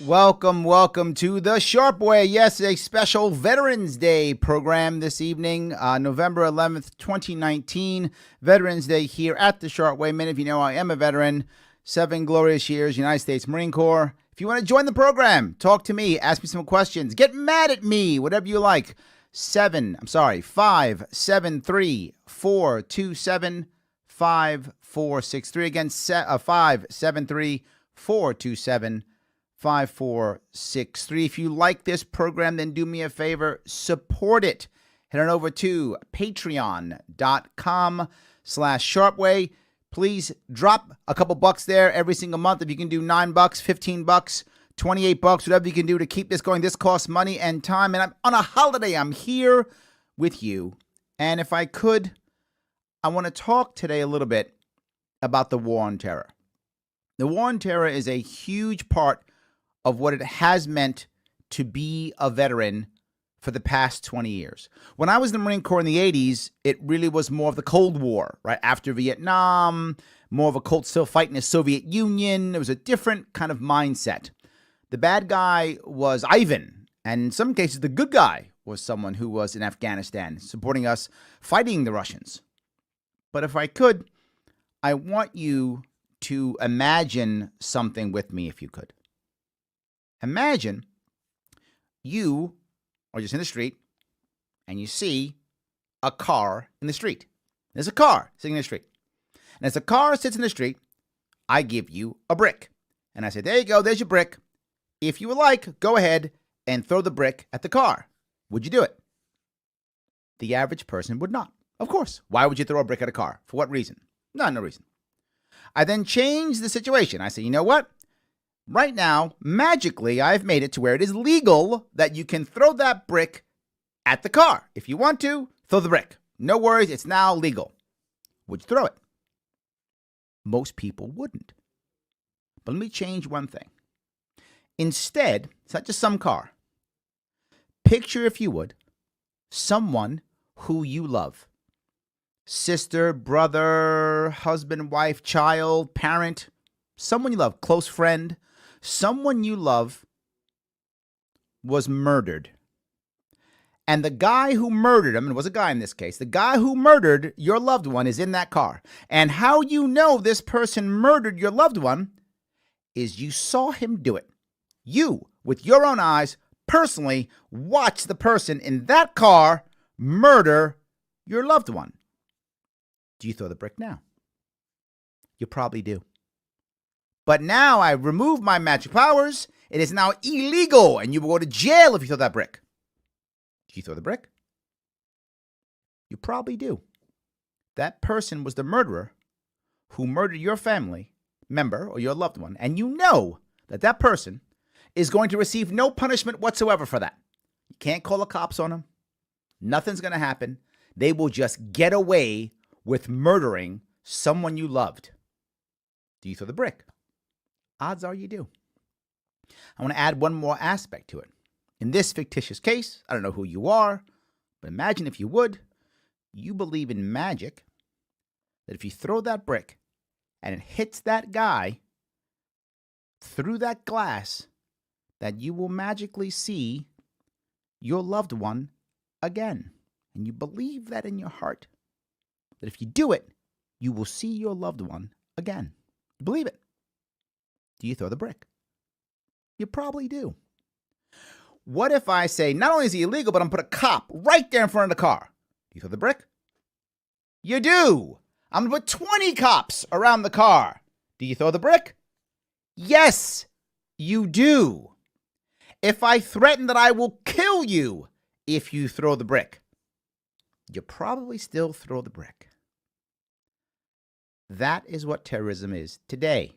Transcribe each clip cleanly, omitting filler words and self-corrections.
Welcome to the Sharpe Way. Yes, a special Veterans Day program this evening, November 11th, 2019. Veterans Day here at the Sharpe Way. Many of you know I am a veteran, 7 glorious years, United States Marine Corps. If you want to join the program, talk to me, ask me some questions, get mad at me, whatever you like. 573-427-5463. Again, 573-427-5463. If you like this program, then do me a favor, support it. Head on over to patreon.com/Sharpeway. Please drop a couple bucks there every single month. If you can do $9, $15, $28, whatever you can do to keep this going. This costs money and time. And I'm on a holiday. I'm here with you. And if I could, I want to talk today a little bit about the war on terror. The war on terror is a huge part of what it has meant to be a veteran for the past 20 years. When I was in the Marine Corps in the 80s, it really was more of the Cold War, right? After Vietnam, more of a cold still fight in the Soviet Union. There was a different kind of mindset. The bad guy was Ivan, and in some cases, the good guy was someone who was in Afghanistan, supporting us, fighting the Russians. But if I could, I want you to imagine something with me, if you could. Imagine you are just in the street and you see a car in the street. There's a car sitting in the street. And as the car sits in the street, I give you a brick. And I say, there you go, there's your brick. If you would like, go ahead and throw the brick at the car. Would you do it? The average person would not. Of course. Why would you throw a brick at a car? For what reason? No reason. I then change the situation. I say, you know what? Right now, magically, I've made it to where it is legal that you can throw that brick at the car. If you want to, throw the brick. No worries, it's now legal. Would you throw it? Most people wouldn't. But let me change one thing. Instead, it's not just some car. Picture, if you would, someone who you love. Sister, brother, husband, wife, child, parent, someone you love, close friend, someone you love was murdered. And the guy who murdered him, and it was a guy in this case, the guy who murdered your loved one is in that car. And how you know this person murdered your loved one is you saw him do it. You, with your own eyes, personally watched the person in that car murder your loved one. Do you throw the brick now? You probably do. But now I remove my magic powers. It is now illegal, and you will go to jail if you throw that brick. Do you throw the brick? You probably do. That person was the murderer who murdered your family member or your loved one, and you know that that person is going to receive no punishment whatsoever for that. You can't call the cops on them. Nothing's going to happen. They will just get away with murdering someone you loved. Do you throw the brick? Odds are you do. I want to add one more aspect to it. In this fictitious case, I don't know who you are, but imagine if you would, you believe in magic, that if you throw that brick and it hits that guy through that glass, that you will magically see your loved one again. And you believe that in your heart, that if you do it, you will see your loved one again. You believe it. Do you throw the brick? You probably do. What if I say, not only is he illegal, but I'm going to put a cop right there in front of the car? Do you throw the brick? You do. I'm going to put 20 cops around the car. Do you throw the brick? Yes, you do. If I threaten that I will kill you if you throw the brick, you probably still throw the brick. That is what terrorism is today.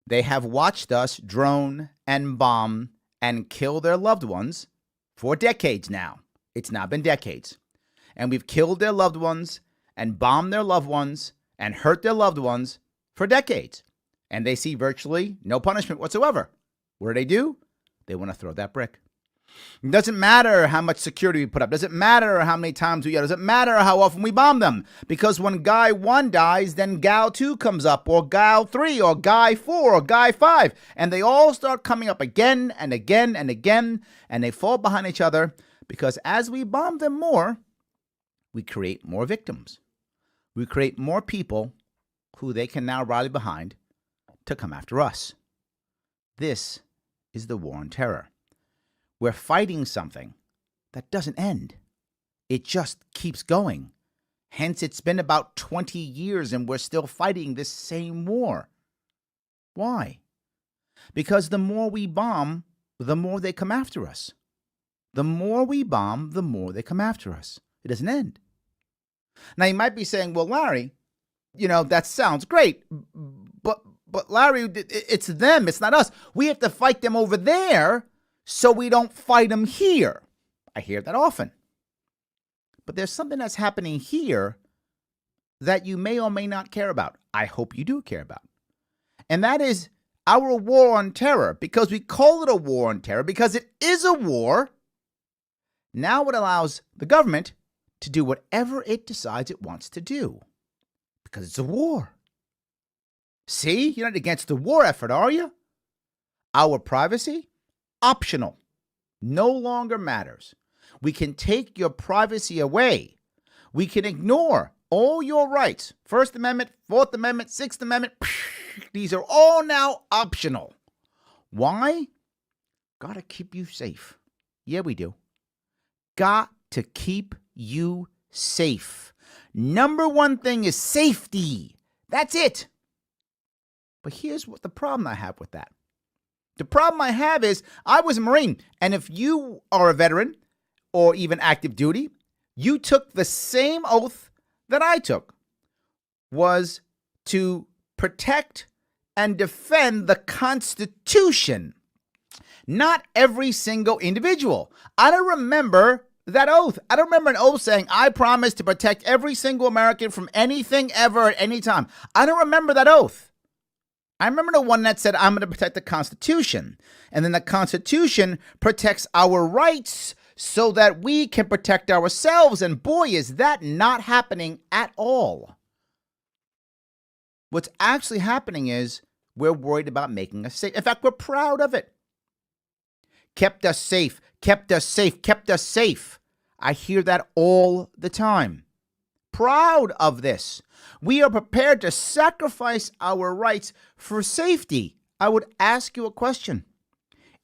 They have watched us drone and bomb and kill their loved ones for decades now. It's now been decades. And we've killed their loved ones and bombed their loved ones and hurt their loved ones for decades, and they see virtually no punishment whatsoever. What do? They want to throw that brick. It doesn't matter how much security we put up. Doesn't matter how many times we yell. Doesn't matter how often we bomb them. Because when guy 1 dies, then gal 2 comes up, or gal 3, or guy 4, or guy 5. And they all start coming up again and again and again. And they fall behind each other because as we bomb them more, we create more victims. We create more people who they can now rally behind to come after us. This is the war on terror. We're fighting something that doesn't end. It just keeps going. Hence, it's been about 20 years and we're still fighting this same war. Why? Because the more we bomb, the more they come after us. The more we bomb, the more they come after us. It doesn't end. Now, you might be saying, well, Larry, that sounds great, but Larry, it's them, it's not us. We have to fight them over there so we don't fight them here. I hear that often. But there's something that's happening here that you may or may not care about. I hope you do care about. And that is our war on terror. Because we call it a war on terror, because it is a war. Now it allows the government to do whatever it decides it wants to do. Because it's a war. See, you're not against the war effort, are you? Our privacy? Optional. No longer matters. We can take your privacy away. We can ignore all your rights. First Amendment, Fourth Amendment, Sixth Amendment. These are all now optional. Why? Gotta keep you safe. Yeah, we do. Got to keep you safe. Number one thing is safety. That's it. But here's what the problem I have with that. The problem I have is I was a Marine, and if you are a veteran or even active duty, you took the same oath that I took, was to protect and defend the Constitution, not every single individual. I don't remember that oath. I don't remember an oath saying, I promise to protect every single American from anything ever at any time. I don't remember that oath. I remember the one that said, I'm going to protect the Constitution. And then the Constitution protects our rights so that we can protect ourselves. And boy, is that not happening at all. What's actually happening is we're worried about making us safe. In fact, we're proud of it. Kept us safe, kept us safe, kept us safe. I hear that all the time. Proud of this. We are prepared to sacrifice our rights for safety. I would ask you a question.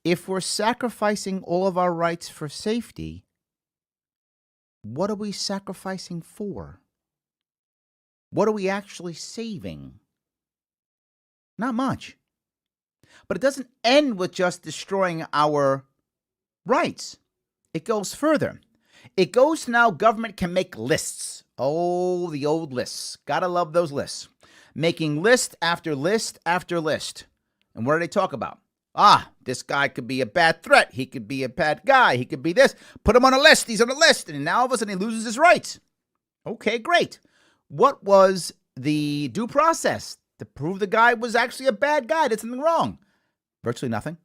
If we're sacrificing all of our rights for safety, what are we sacrificing for? What are we actually saving? Not much. But it doesn't end with just destroying our rights. It goes further. It goes to now government can make lists. Oh, the old lists. Gotta love those lists. Making list after list after list. And what do they talk about? This guy could be a bad threat. He could be a bad guy. He could be this. Put him on a list. He's on a list. And now all of a sudden he loses his rights. Okay, great. What was the due process to prove the guy was actually a bad guy, did something wrong? Virtually nothing.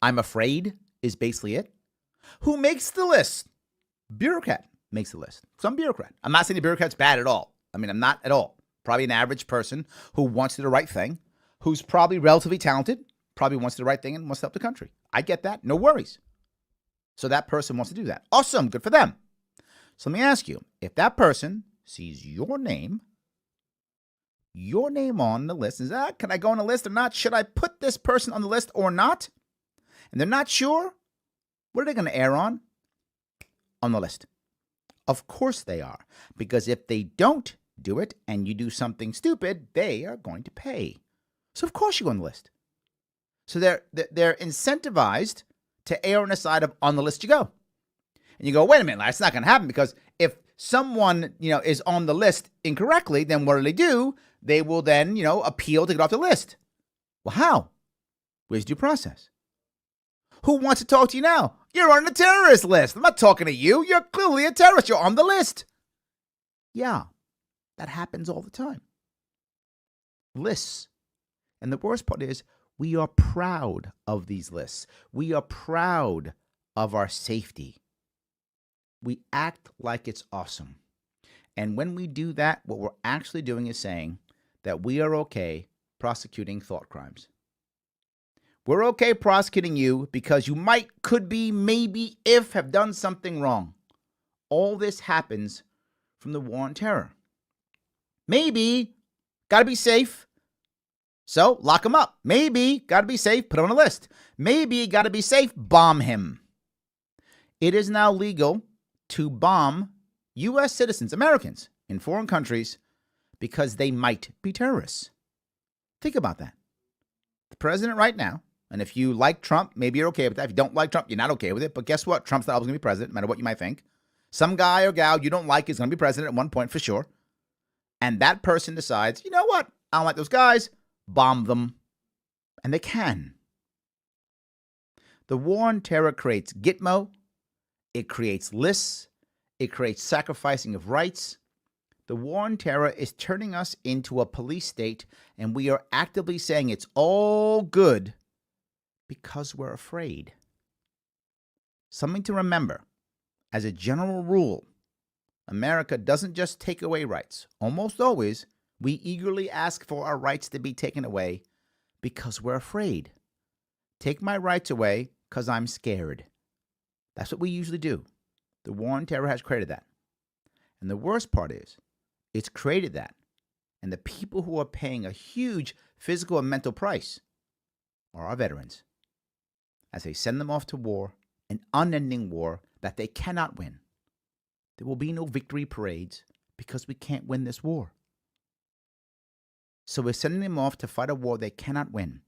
I'm afraid is basically it. Who makes the list? Bureaucrat makes the list. Some bureaucrat. I'm not saying the bureaucrat's bad at all. I'm not at all. Probably an average person who wants to do the right thing, who's probably relatively talented, probably wants to do the right thing and wants to help the country. I get that. No worries. So that person wants to do that. Awesome. Good for them. So let me ask you, if that person sees your name on the list, and says, can I go on the list or not? Should I put this person on the list or not? And they're not sure, what are they going to err on? On the list. Of course they are. Because if they don't do it and you do something stupid, they are going to pay. So of course you go on the list. So they're incentivized to err on the side of on the list you go. And you go, wait a minute, that's not going to happen, because if someone, is on the list incorrectly, then what do? They will then, appeal to get off the list. Well, how? Where's due process? Who wants to talk to you now? You're on the terrorist list. I'm not talking to you. You're clearly a terrorist. You're on the list. Yeah. That happens all the time. Lists. And the worst part is we are proud of these lists. We are proud of our safety. We act like it's awesome. And when we do that, what we're actually doing is saying that we are okay prosecuting thought crimes. We're okay prosecuting you because you might, could be, maybe, if have done something wrong. All this happens from the war on terror. Maybe, got to be safe. So lock him up. Maybe, got to be safe, put him on a list. Maybe, got to be safe, bomb him. It is now legal to bomb U.S. citizens, Americans, in foreign countries because they might be terrorists. Think about that. The president right now, and if you like Trump, maybe you're okay with that. If you don't like Trump, you're not okay with it. But guess what? Trump's not always going to be president, no matter what you might think. Some guy or gal you don't like is going to be president at one point for sure. And that person decides, you know what? I don't like those guys. Bomb them. And they can. The war on terror creates Gitmo. It creates lists. It creates sacrificing of rights. The war on terror is turning us into a police state, and we are actively saying it's all good because we're afraid. Something to remember. As a general rule, America doesn't just take away rights. Almost always, we eagerly ask for our rights to be taken away because we're afraid. Take my rights away because I'm scared. That's what we usually do. The war on terror has created that. And the worst part is, it's created that. And the people who are paying a huge physical and mental price are our veterans. As they send them off to war, an unending war that they cannot win. There will be no victory parades because we can't win this war. So we're sending them off to fight a war they cannot win.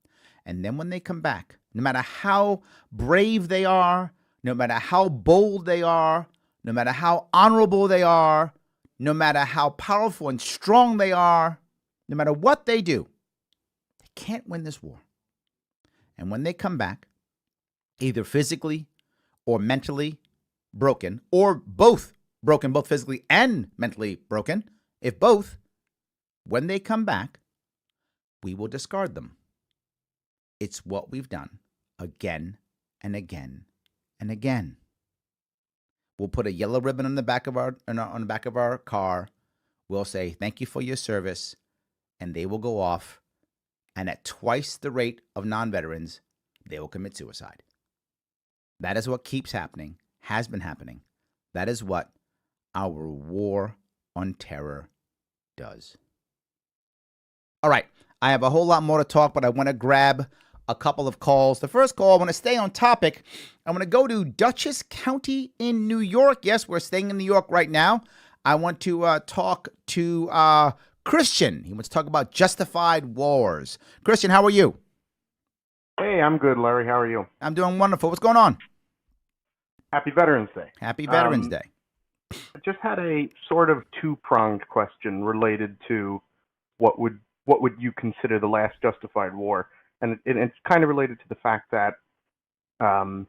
And then when they come back, no matter how brave they are, no matter how bold they are, no matter how honorable they are, no matter how powerful and strong they are, no matter what they do, they can't win this war. And when they come back, either physically or mentally broken, or both broken, both physically and mentally broken, if both, when they come back, we will discard them. It's what we've done again and again and again. We'll put a yellow ribbon on the back of our car. We'll say, thank you for your service. And they will go off. And at twice the rate of non-veterans, they will commit suicide. That is what keeps happening, has been happening. That is what our war on terror does. All right. I have a whole lot more to talk, but I want to grab a couple of calls. The first call, I want to stay on topic. I want to go to Dutchess County in New York. Yes, we're staying in New York right now. I want to talk to Christian. He wants to talk about justified wars. Christian, how are you? Hey, I'm good, Larry. How are you? I'm doing wonderful. What's going on? Happy Veterans Day. Happy Veterans Day. I just had a sort of two-pronged question related to what would you consider the last justified war? And it's kind of related to the fact that I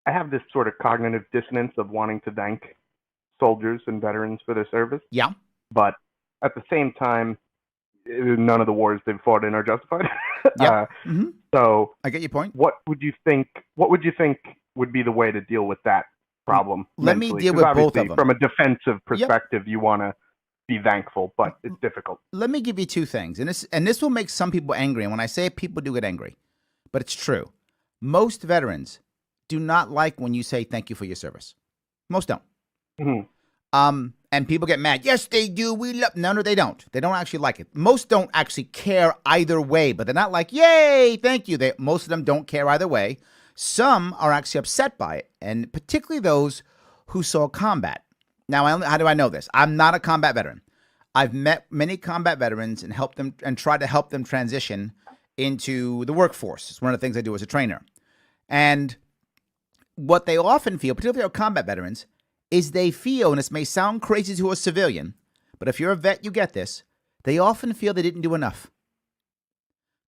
have this sort of cognitive dissonance of wanting to thank soldiers and veterans for their service. Yeah. But at the same time, none of the wars they've fought in are justified. Yeah. So I get your point. What would you think would be the way to deal with that problem? Let me deal with both of them. From a defensive perspective, you want to be thankful, but it's difficult. Let me give you two things, and this will make some people angry. And when I say it, people do get angry, but it's true. Most veterans do not like when you say thank you for your service. Most don't. Mm-hmm. And people get mad. Yes, they do. We love. No, they don't. They don't actually like it. Most don't actually care either way, but they're not like, yay, thank you. Most of them don't care either way. Some are actually upset by it, and particularly those who saw combat. Now, how do I know this? I'm not a combat veteran. I've met many combat veterans and helped them and tried to help them transition into the workforce. It's one of the things I do as a trainer. And what they often feel, particularly our combat veterans, is they feel, and this may sound crazy to a civilian, but if you're a vet, you get this, they often feel they didn't do enough.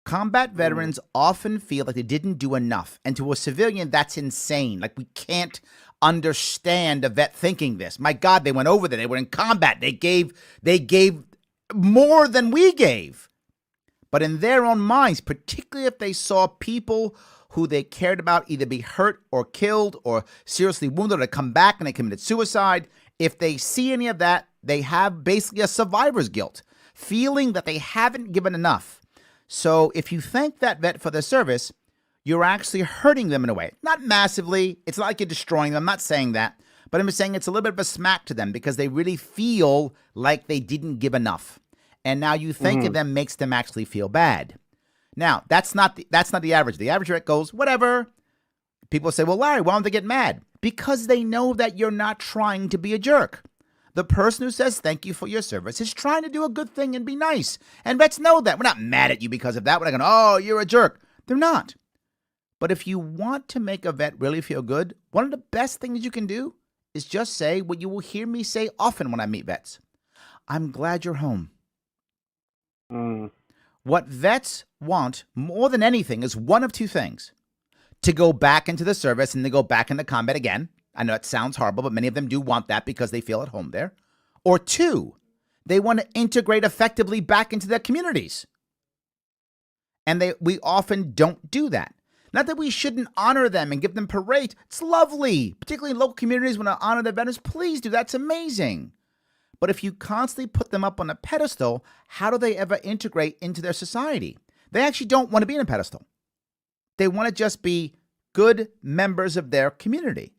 Combat veterans often feel like they didn't do enough. And to a civilian, that's insane. Like, we can't understand a vet thinking this. My God, they went over there. They were in combat. They gave more than we gave. But in their own minds, particularly if they saw people who they cared about either be hurt or killed or seriously wounded or come back and they committed suicide, if they see any of that, they have basically a survivor's guilt, feeling that they haven't given enough. So if you thank that vet for their service, you're actually hurting them in a way. Not massively. It's not like you're destroying them. I'm not saying that. But I'm just saying it's a little bit of a smack to them because they really feel like they didn't give enough. And now you thanking them makes them actually feel bad. Now, that's not the average. The average vet goes, whatever. People say, well, Larry, why don't they get mad? Because they know that you're not trying to be a jerk. The person who says thank you for your service is trying to do a good thing and be nice. And vets know that. We're not mad at you because of that. We're not going, oh, you're a jerk. They're not. But if you want to make a vet really feel good, one of the best things you can do is just say what you will hear me say often when I meet vets. I'm glad you're home. What vets want more than anything is one of two things. To go back into the service and to go back into combat again. I know it sounds horrible, but many of them do want that because they feel at home there. Or two, they want to integrate effectively back into their communities. And we often don't do that. Not that we shouldn't honor them and give them parades. It's lovely, particularly in local communities when I honor their veterans. Please do. That's amazing. But if you constantly put them up on a pedestal, how do they ever integrate into their society? They actually don't want to be in a pedestal. They want to just be good members of their community.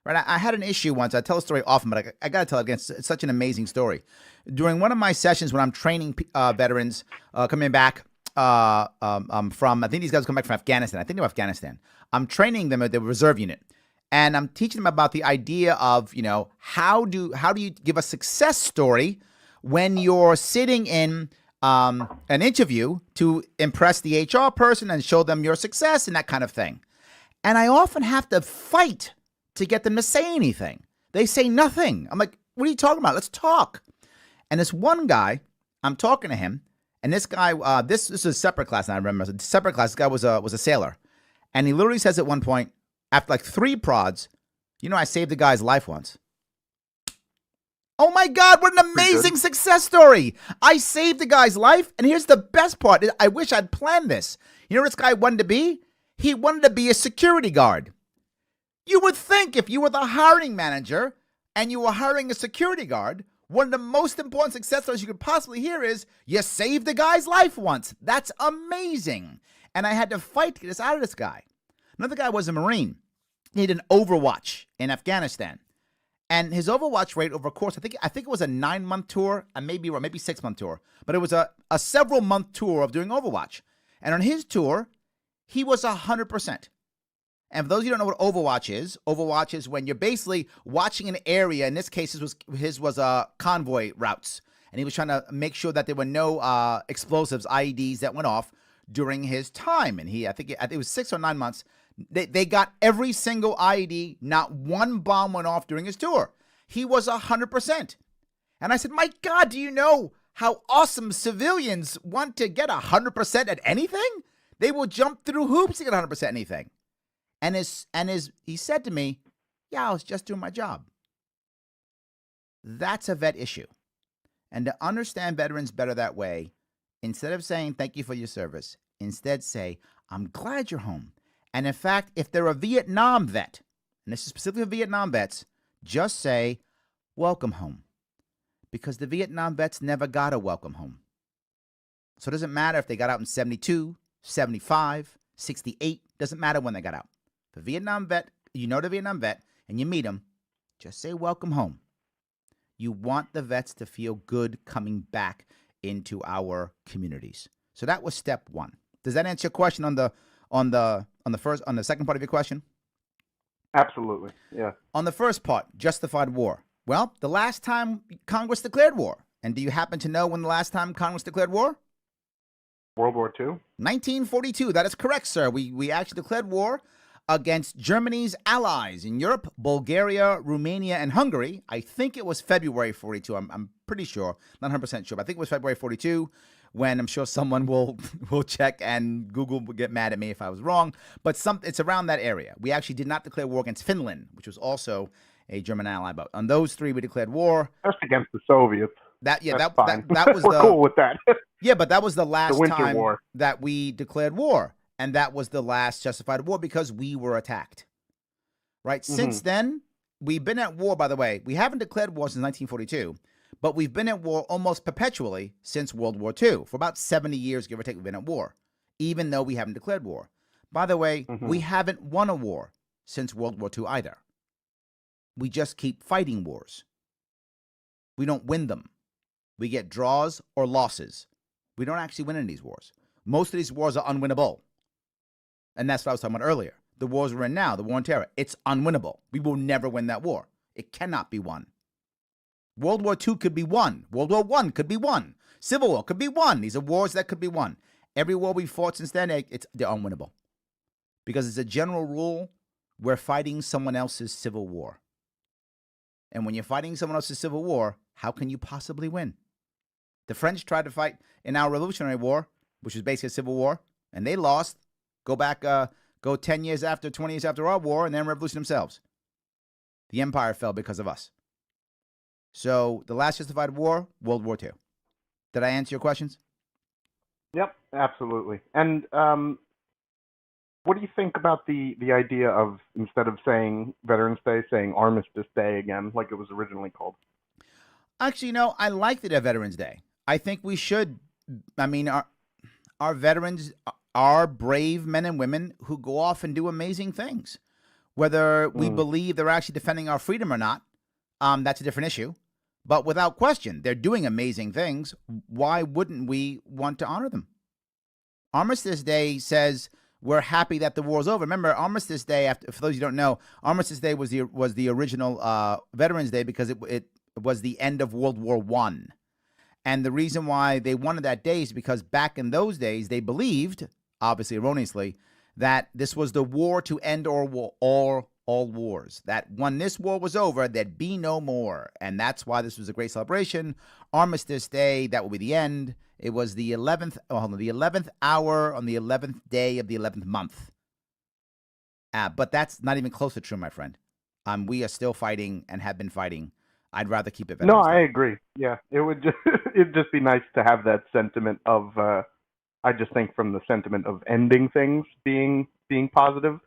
Right? I had an issue once. I tell a story often, but I got to tell it again. It's such an amazing story. During one of my sessions when I'm training veterans coming back from, I think these guys come back from Afghanistan. I think they're Afghanistan. I'm training them at the reserve unit. And I'm teaching them about the idea of, how do you give a success story when you're sitting in an interview to impress the HR person and show them your success and that kind of thing. And I often have to fight to get them to say anything. They say nothing. I'm like, what are you talking about? Let's talk. And this one guy, I'm talking to him, and this guy, this is a separate class, and I remember, a separate class, this guy was a sailor. And he literally says at one point, after like 3 prods, I saved the guy's life once. Oh my God, what an amazing success story. I saved the guy's life, and here's the best part. I wish I'd planned this. You know what this guy wanted to be? He wanted to be a security guard. You would think if you were the hiring manager and you were hiring a security guard, one of the most important success stories you could possibly hear is, you saved the guy's life once. That's amazing. And I had to fight to get this out of this guy. Another guy was a Marine. He did an Overwatch in Afghanistan. And his Overwatch rate over a course, I think it was a 9-month tour, and maybe 6-month tour. But it was a several-month tour of doing Overwatch. And on his tour, he was 100%. And for those of you who don't know what Overwatch is when you're basically watching an area. In this case, his was convoy routes. And he was trying to make sure that there were no explosives, IEDs that went off during his time. And I think it was 6 or 9 months. They got every single IED. Not one bomb went off during his tour. He was 100%. And I said, my God, do you know how awesome civilians want to get 100% at anything? They will jump through hoops to get 100% anything. And he said to me, yeah, I was just doing my job. That's a vet issue. And to understand veterans better that way, instead of saying thank you for your service, instead say, I'm glad you're home. And in fact, if they're a Vietnam vet, and this is specifically for Vietnam vets, just say, welcome home. Because the Vietnam vets never got a welcome home. So it doesn't matter if they got out in 72, 75, 68, doesn't matter when they got out. The Vietnam vet, the Vietnam vet, and you meet him, just say welcome home. You want the vets to feel good coming back into our communities. So that was step 1. Does that answer your question on the second part of your question? Absolutely, yeah. On the first part, justified war. Well, the last time Congress declared war. And do you happen to know when the last time Congress declared war? World War II? 1942. That is correct, sir. We actually declared war against Germany's allies in Europe, Bulgaria, Romania, and Hungary. I think it was February 42. I'm pretty sure, not 100% sure, but I think it was February 42. when I'm sure someone will check and Google will get mad at me if I was wrong. But it's around that area. We actually did not declare war against Finland, which was also a German ally. But on those three, we declared war. Just against the Soviets. That's fine. That was We're cool with that. Yeah, but that was the last Winter time War. that we declared war. And that was the last justified war because we were attacked. Right? Mm-hmm. Since then, we've been at war, by the way. We haven't declared war since 1942, but we've been at war almost perpetually since World War II. For about 70 years, give or take, we've been at war, even though we haven't declared war. By the way, we haven't won a war since World War II either. We just keep fighting wars. We don't win them. We get draws or losses. We don't actually win any of these wars. Most of these wars are unwinnable. And that's what I was talking about earlier. The wars we're in now, the war on terror, it's unwinnable. We will never win that war. It cannot be won. World War II could be won. World War I could be won. Civil War could be won. These are wars that could be won. Every war we fought since then, they're unwinnable. Because it's a general rule, we're fighting someone else's civil war. And when you're fighting someone else's civil war, how can you possibly win? The French tried to fight in our Revolutionary War, which was basically a civil war, and they lost. Go 10 years after, 20 years after our war, and then revolution themselves. The empire fell because of us. So the last justified war, World War II. Did I answer your questions? Yep, absolutely. And what do you think about the idea of, instead of saying Veterans Day, saying Armistice Day again, like it was originally called? Actually, I like the Veterans Day. I think we should. I mean, our veterans are brave men and women who go off and do amazing things. Whether we believe they're actually defending our freedom or not, that's a different issue. But without question, they're doing amazing things. Why wouldn't we want to honor them? Armistice Day says we're happy that the war's over. Remember, Armistice Day, for those who don't know, Armistice Day was the original Veterans Day because it was the end of World War I. And the reason why they wanted that day is because back in those days, they believed, obviously erroneously, that this was the war to end all wars. That when this war was over, there'd be no more. And that's why this was a great celebration. Armistice Day, that will be the end. It was the 11th hour on the 11th day of the 11th month. But that's not even close to true, my friend. We are still fighting and have been fighting. I'd rather keep it Veterans Day. I agree. Yeah, it'd just be nice to have that sentiment of, I just think from the sentiment of ending things being positive.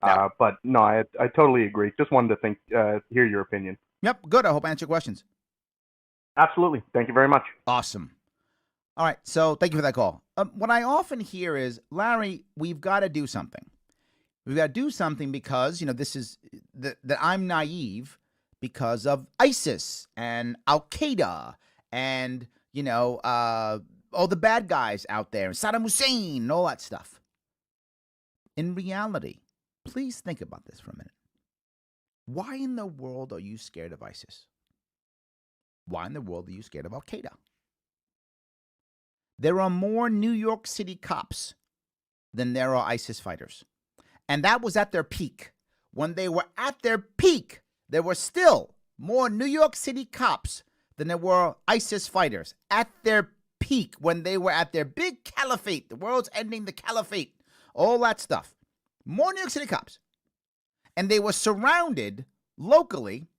Yeah. But no, I totally agree. Just wanted to hear your opinion. Yep, good. I hope I answered your questions. Absolutely. Thank you very much. Awesome. All right, so thank you for that call. What I often hear is, Larry, we've got to do something. We've got to do something because, this is that I'm naive because of ISIS and Al-Qaeda and, all the bad guys out there, and Saddam Hussein and all that stuff. In reality, please think about this for a minute. Why in the world are you scared of ISIS? Why in the world are you scared of Al-Qaeda? There are more New York City cops than there are ISIS fighters. And that was at their peak. When they were at their peak, there were still more New York City cops than there were ISIS fighters. At their peak, when they were at their big caliphate, the world's ending the caliphate, all that stuff. More New York City cops. And they were surrounded locally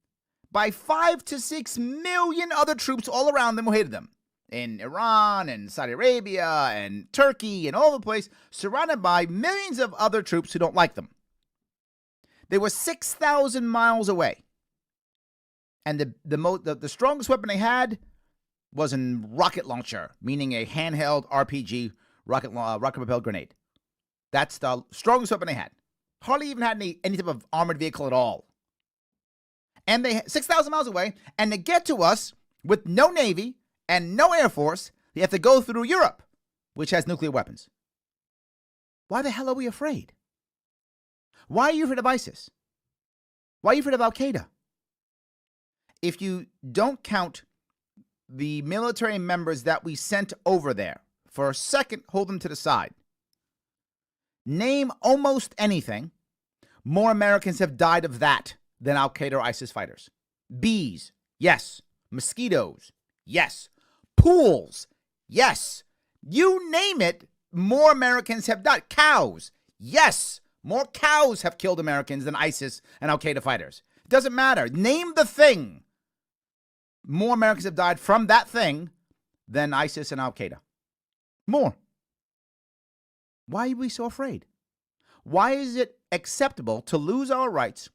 by 5 to 6 million other troops all around them who hated them. In Iran and Saudi Arabia and Turkey and all over the place, surrounded by millions of other troops who don't like them. They were 6,000 miles away. And the strongest weapon they had was a rocket launcher, meaning a handheld RPG rocket-propelled grenade. That's the strongest weapon they had. Hardly even had any type of armored vehicle at all. And they 6,000 miles away, and to get to us with no Navy and no Air Force, they have to go through Europe, which has nuclear weapons. Why the hell are we afraid? Why are you afraid of ISIS? Why are you afraid of Al-Qaeda? If you don't count the military members that we sent over there, for a second, hold them to the side. Name almost anything. More Americans have died of that than Al-Qaeda or ISIS fighters. Bees, yes. Mosquitoes, yes. Pools, yes. You name it, more Americans have died. Cows. Yes, more cows have killed Americans than ISIS and Al-Qaeda fighters. It doesn't matter. Name the thing. More Americans have died from that thing than ISIS and Al-Qaeda. More. Why are we so afraid? Why is it acceptable to lose our rights,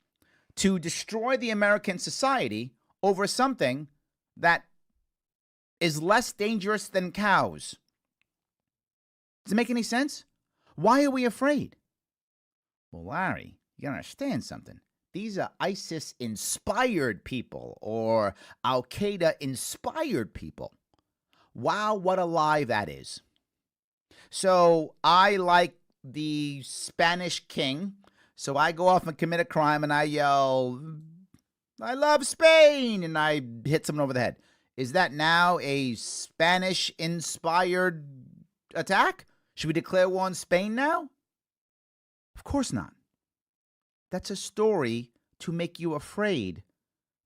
to destroy the American society over something that is less dangerous than cows? Does it make any sense? Why are we afraid? Well, Larry, you gotta understand something. These are ISIS-inspired people or Al-Qaeda-inspired people. Wow, what a lie that is. So I like the Spanish king, so I go off and commit a crime and I yell, I love Spain, and I hit someone over the head. Is that now a Spanish-inspired attack? Should we declare war on Spain now? Of course not. That's a story to make you afraid,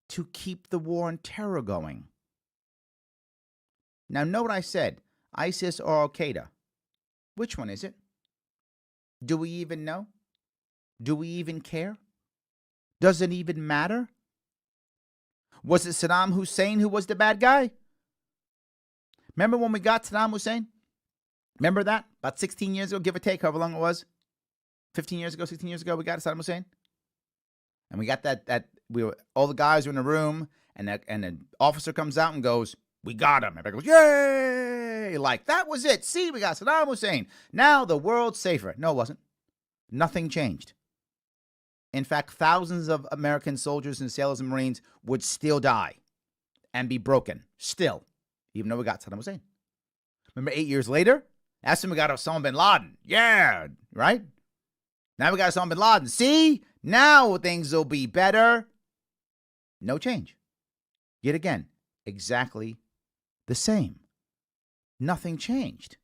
to keep the war on terror going. Now, note what I said, ISIS or Al-Qaeda. Which one is it? Do we even know? Do we even care? Does it even matter? Was it Saddam Hussein who was the bad guy? Remember when we got Saddam Hussein? Remember that? About 16 years ago, give or take, however long it was. 15 years ago, 16 years ago, we got Saddam Hussein. And we got all the guys were in a room, and an officer comes out and goes, we got him. Everybody goes, yay! Like, that was it. See, we got Saddam Hussein. Now the world's safer. No, it wasn't. Nothing changed. In fact, thousands of American soldiers and sailors and Marines would still die and be broken, still, even though we got Saddam Hussein. Remember 8 years later? That's when we got Osama bin Laden. Yeah, right? Now we got Osama bin Laden. See? Now things will be better. No change. Yet again, exactly the same. Nothing changed.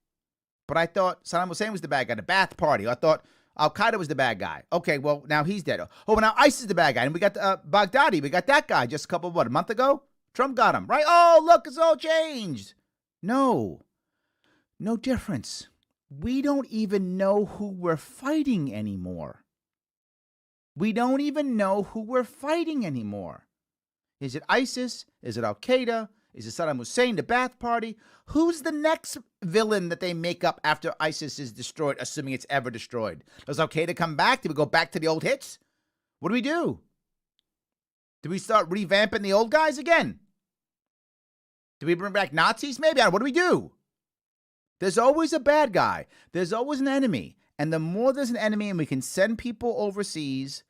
But I thought Saddam Hussein was the bad guy, the Ba'ath Party. I thought Al-Qaeda was the bad guy. Okay, well, now he's dead. Oh, now ISIS is the bad guy. And we got Baghdadi. We got that guy just a month ago? Trump got him, right? Oh, look, it's all changed. No difference. We don't even know who we're fighting anymore. We don't even know who we're fighting anymore. Is it ISIS? Is it Al-Qaeda? Is it Saddam Hussein, the Ba'ath Party? Who's the next villain that they make up after ISIS is destroyed, assuming it's ever destroyed? Does Al-Qaeda come back? Do we go back to the old hits? What do? Do we start revamping the old guys again? Do we bring back Nazis maybe? What do we do? There's always a bad guy. There's always an enemy. And the more there's an enemy and we can send people overseas,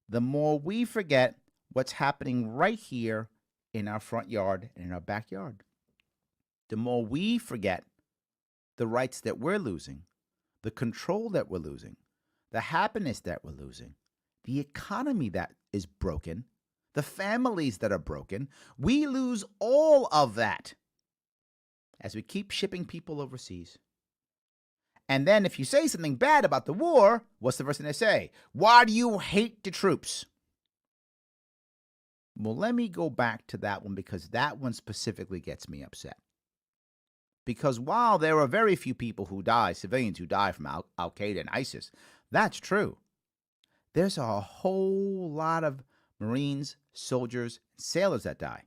the more we forget what's happening right here in our front yard and in our backyard. The more we forget the rights that we're losing, the control that we're losing, the happiness that we're losing, the economy that is broken, the families that are broken, we lose all of that as we keep shipping people overseas. And then if you say something bad about the war, what's the first thing they say? Why do you hate the troops? Well, let me go back to that one because that one specifically gets me upset. Because while there are very few people who die, civilians who die from Al-Qaeda and ISIS, that's true. There's a whole lot of Marines, soldiers, sailors that die.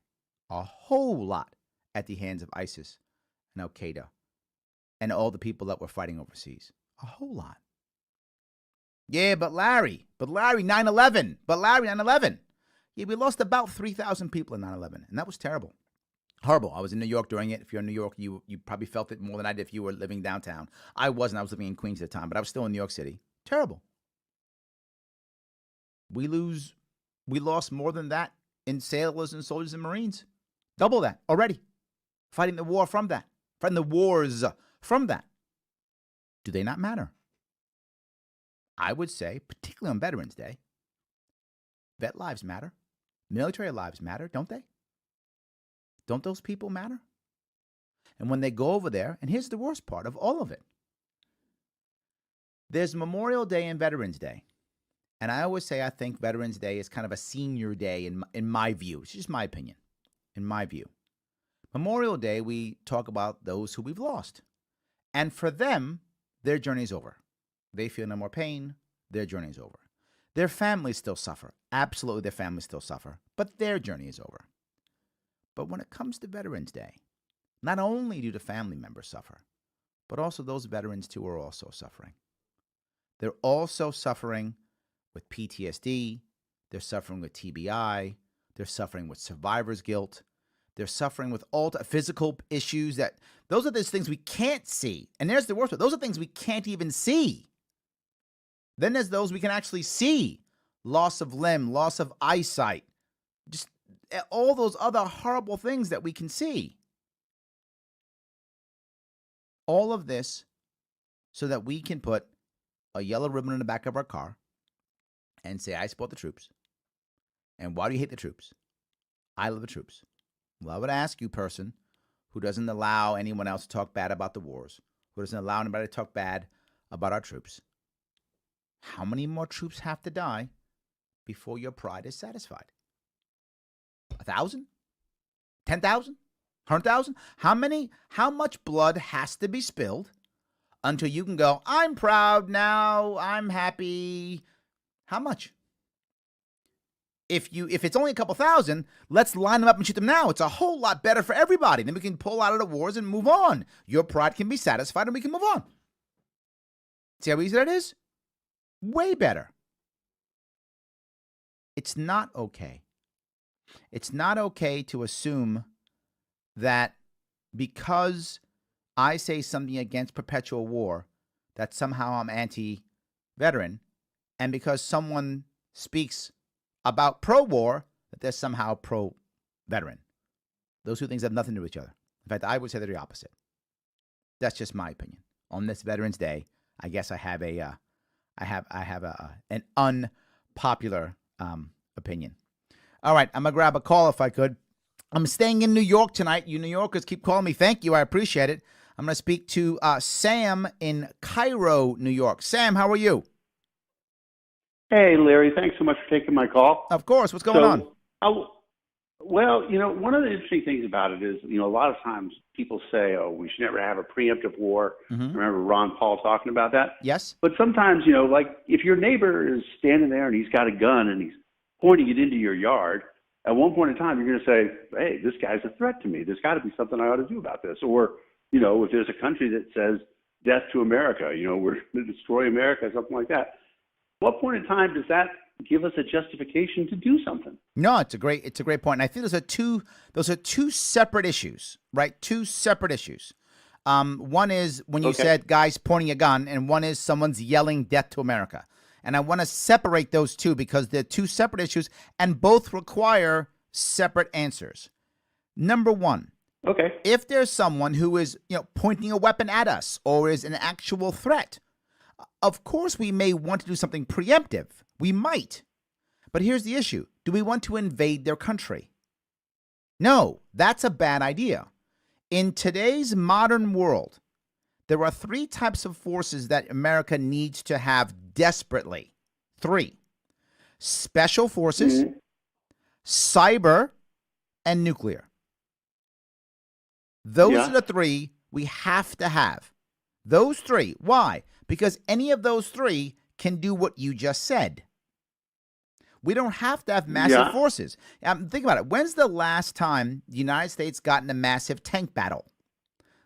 A whole lot at the hands of ISIS and Al-Qaeda and all the people that were fighting overseas. A whole lot. Yeah, but Larry, 9/11. But Larry, 9/11. Yeah, we lost about 3,000 people in 9/11, and that was terrible. Horrible. I was in New York during it. If you're in New York, you probably felt it more than I did if you were living downtown. I wasn't. I was living in Queens at the time, but I was still in New York City. Terrible. We lost more than that in sailors and soldiers and Marines. Double that already. Fighting the war from that. Fighting the wars from that. Do they not matter? I would say, particularly on Veterans Day, vet lives matter. Military lives matter, don't they? Don't those people matter? And when they go over there, and here's the worst part of all of it. There's Memorial Day and Veterans Day. And I always say I think Veterans Day is kind of a senior day in my view. It's just my opinion, in my view. Memorial Day, we talk about those who we've lost. And for them, their journey's over. They feel no more pain. Their journey's over. Their families still suffer. Absolutely, their families still suffer. But their journey is over. But when it comes to Veterans Day, not only do the family members suffer, but also those veterans too are also suffering. They're also suffering with PTSD. They're suffering with TBI. They're suffering with survivor's guilt. They're suffering with all the physical issues that, those are those things we can't see. And there's the worst part. Those are things we can't even see. Then there's those we can actually see. Loss of limb, loss of eyesight, just all those other horrible things that we can see. All of this so that we can put a yellow ribbon in the back of our car and say, I support the troops. And why do you hate the troops? I love the troops. Well, I would ask you, person who doesn't allow anyone else to talk bad about the wars, who doesn't allow anybody to talk bad about our troops, how many more troops have to die before your pride is satisfied? 1,000? 10,000? 100,000? How much blood has to be spilled until you can go, I'm proud now, I'm happy? How much? If it's only a couple thousand, let's line them up and shoot them now. It's a whole lot better for everybody. Then we can pull out of the wars and move on. Your pride can be satisfied and we can move on. See how easy that is? Way better. It's not okay. It's not okay to assume that because I say something against perpetual war, that somehow I'm anti-veteran, and because someone speaks about pro-war, that they're somehow pro-veteran. Those two things have nothing to do with each other. In fact, I would say they're the opposite. That's just my opinion. On this Veterans Day, I guess I have an unpopular opinion. All right, I'm gonna grab a call if I could. I'm staying in New York tonight. You New Yorkers keep calling me. Thank you, I appreciate it. I'm gonna speak to Sam in Cairo, New York. Sam, how are you? Hey, Larry, thanks so much for taking my call. Of course. What's going on? Well, one of the interesting things about it is, a lot of times people say, oh, we should never have a preemptive war. Mm-hmm. Remember Ron Paul talking about that? Yes. But sometimes, like if your neighbor is standing there and he's got a gun and he's pointing it into your yard, at one point in time, you're going to say, hey, this guy's a threat to me. There's got to be something I ought to do about this. Or, if there's a country that says death to America, we're going to destroy America, something like that. What point in time does that give us a justification to do something? No, it's a great point. And I think those are two separate issues, right? Two separate issues. One is when you said guys pointing a gun, and one is someone's yelling death to America. And I want to separate those two because they're two separate issues and both require separate answers. Number one, if there's someone who is, pointing a weapon at us or is an actual threat, of course we may want to do something preemptive. We might. But here's the issue. Do we want to invade their country? No, that's a bad idea. In today's modern world, there are three types of forces that America needs to have desperately. Three. Special forces, cyber, and nuclear. Those are the three we have to have. Those three. Why? Because any of those three can do what you just said. We don't have to have massive forces. Think about it. When's the last time the United States got in a massive tank battle?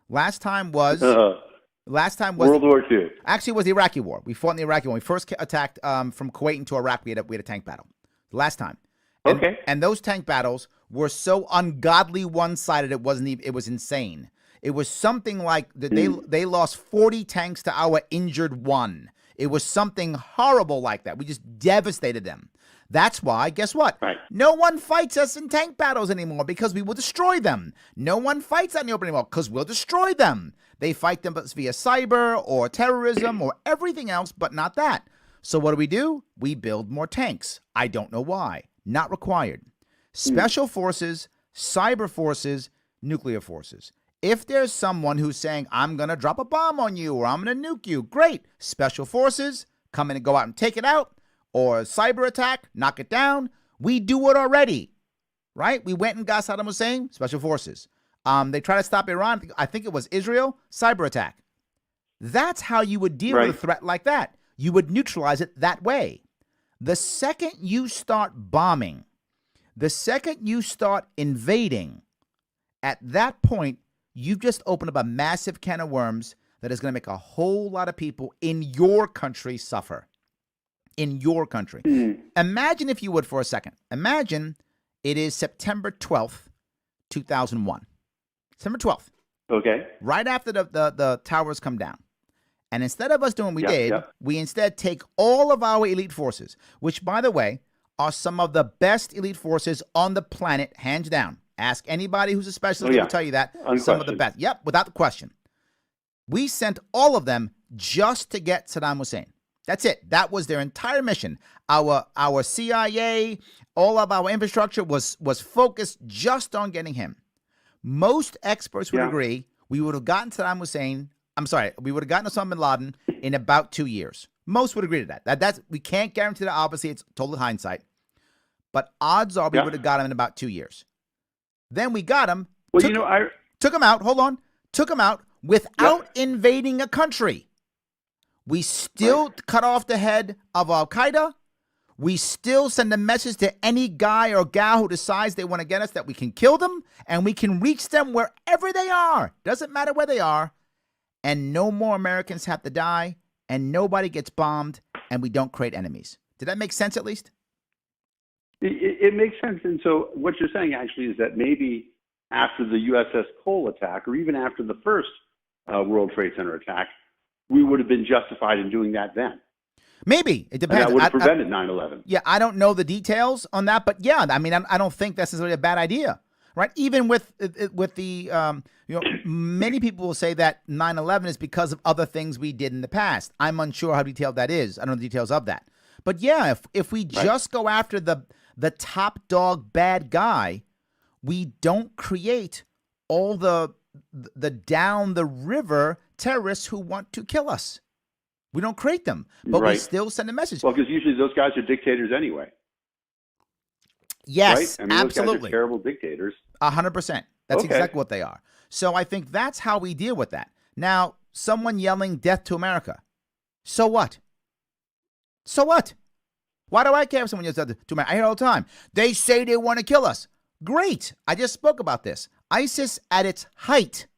Last time was World War II. Actually, it was the Iraqi War. We fought in the Iraqi War. We first attacked from Kuwait into Iraq. We had a tank battle. Last time. And those tank battles were so ungodly one-sided. It was insane. It was something like they lost 40 tanks to our injured one. It was something horrible like that. We just devastated them. That's why, guess what? Right. No one fights us in tank battles anymore because we will destroy them. No one fights out in the open anymore because we'll destroy them. They fight them via cyber or terrorism or everything else, but not that. So what do? We build more tanks. I don't know why. Not required. Special forces, cyber forces, nuclear forces. If there's someone who's saying, I'm going to drop a bomb on you or I'm going to nuke you, great. Special forces, come in and go out and take it out. Or cyber attack, knock it down. We do it already, right? We went and got Saddam Hussein, special forces. They try to stop Iran. I think it was Israel, cyber attack. That's how you would deal with a threat like that. You would neutralize it that way. The second you start bombing, the second you start invading, at that point, you've just opened up a massive can of worms that is going to make a whole lot of people in your country suffer. In your country. Imagine, if you would, for a second. Imagine it is September 12th, 2001. September 12th. Okay. Right after the towers come down. And instead of us doing what we did, we instead take all of our elite forces, which, by the way, are some of the best elite forces on the planet, hands down. Ask anybody who's a specialist, they will tell you that. Some of the best. Yep, without the question. We sent all of them just to get Saddam Hussein. That's it. That was their entire mission. Our CIA, all of our infrastructure was focused just on getting him. Most experts would agree we would have gotten Saddam Hussein. We would have gotten Osama bin Laden in about 2 years. Most would agree to that. That's, we can't guarantee that. Obviously, it's total hindsight. But odds are we would have got him in about 2 years. Then we got him. Well, took him out. Hold on. Took him out without invading a country. We still cut off the head of Al-Qaeda. We still send a message to any guy or gal who decides they want to get us that we can kill them and we can reach them wherever they are. Doesn't matter where they are. And no more Americans have to die, and nobody gets bombed, and we don't create enemies. Did that make sense at least? It makes sense. And so what you're saying actually is that maybe after the USS Cole attack, or even after the first World Trade Center attack, we would have been justified in doing that then. Maybe. It depends. And that would have prevented 9/11. Yeah, I don't know the details on that, but yeah, I mean, I don't think that's necessarily a bad idea, right? Even with the, many people will say that 9/11 is because of other things we did in the past. I'm unsure how detailed that is. I don't know the details of that. But yeah, if we just go after the top dog bad guy, we don't create all the down the river terrorists who want to kill us. We don't create them, but we still send a message. Well, because usually those guys are dictators anyway. Yes, right? I mean, absolutely. Those guys are terrible dictators. 100%. That's exactly what they are. So I think that's how we deal with that. Now, someone yelling death to America. So what? So what? Why do I care if someone yells death to America? I hear it all the time. They say they want to kill us. Great. I just spoke about this. ISIS at its height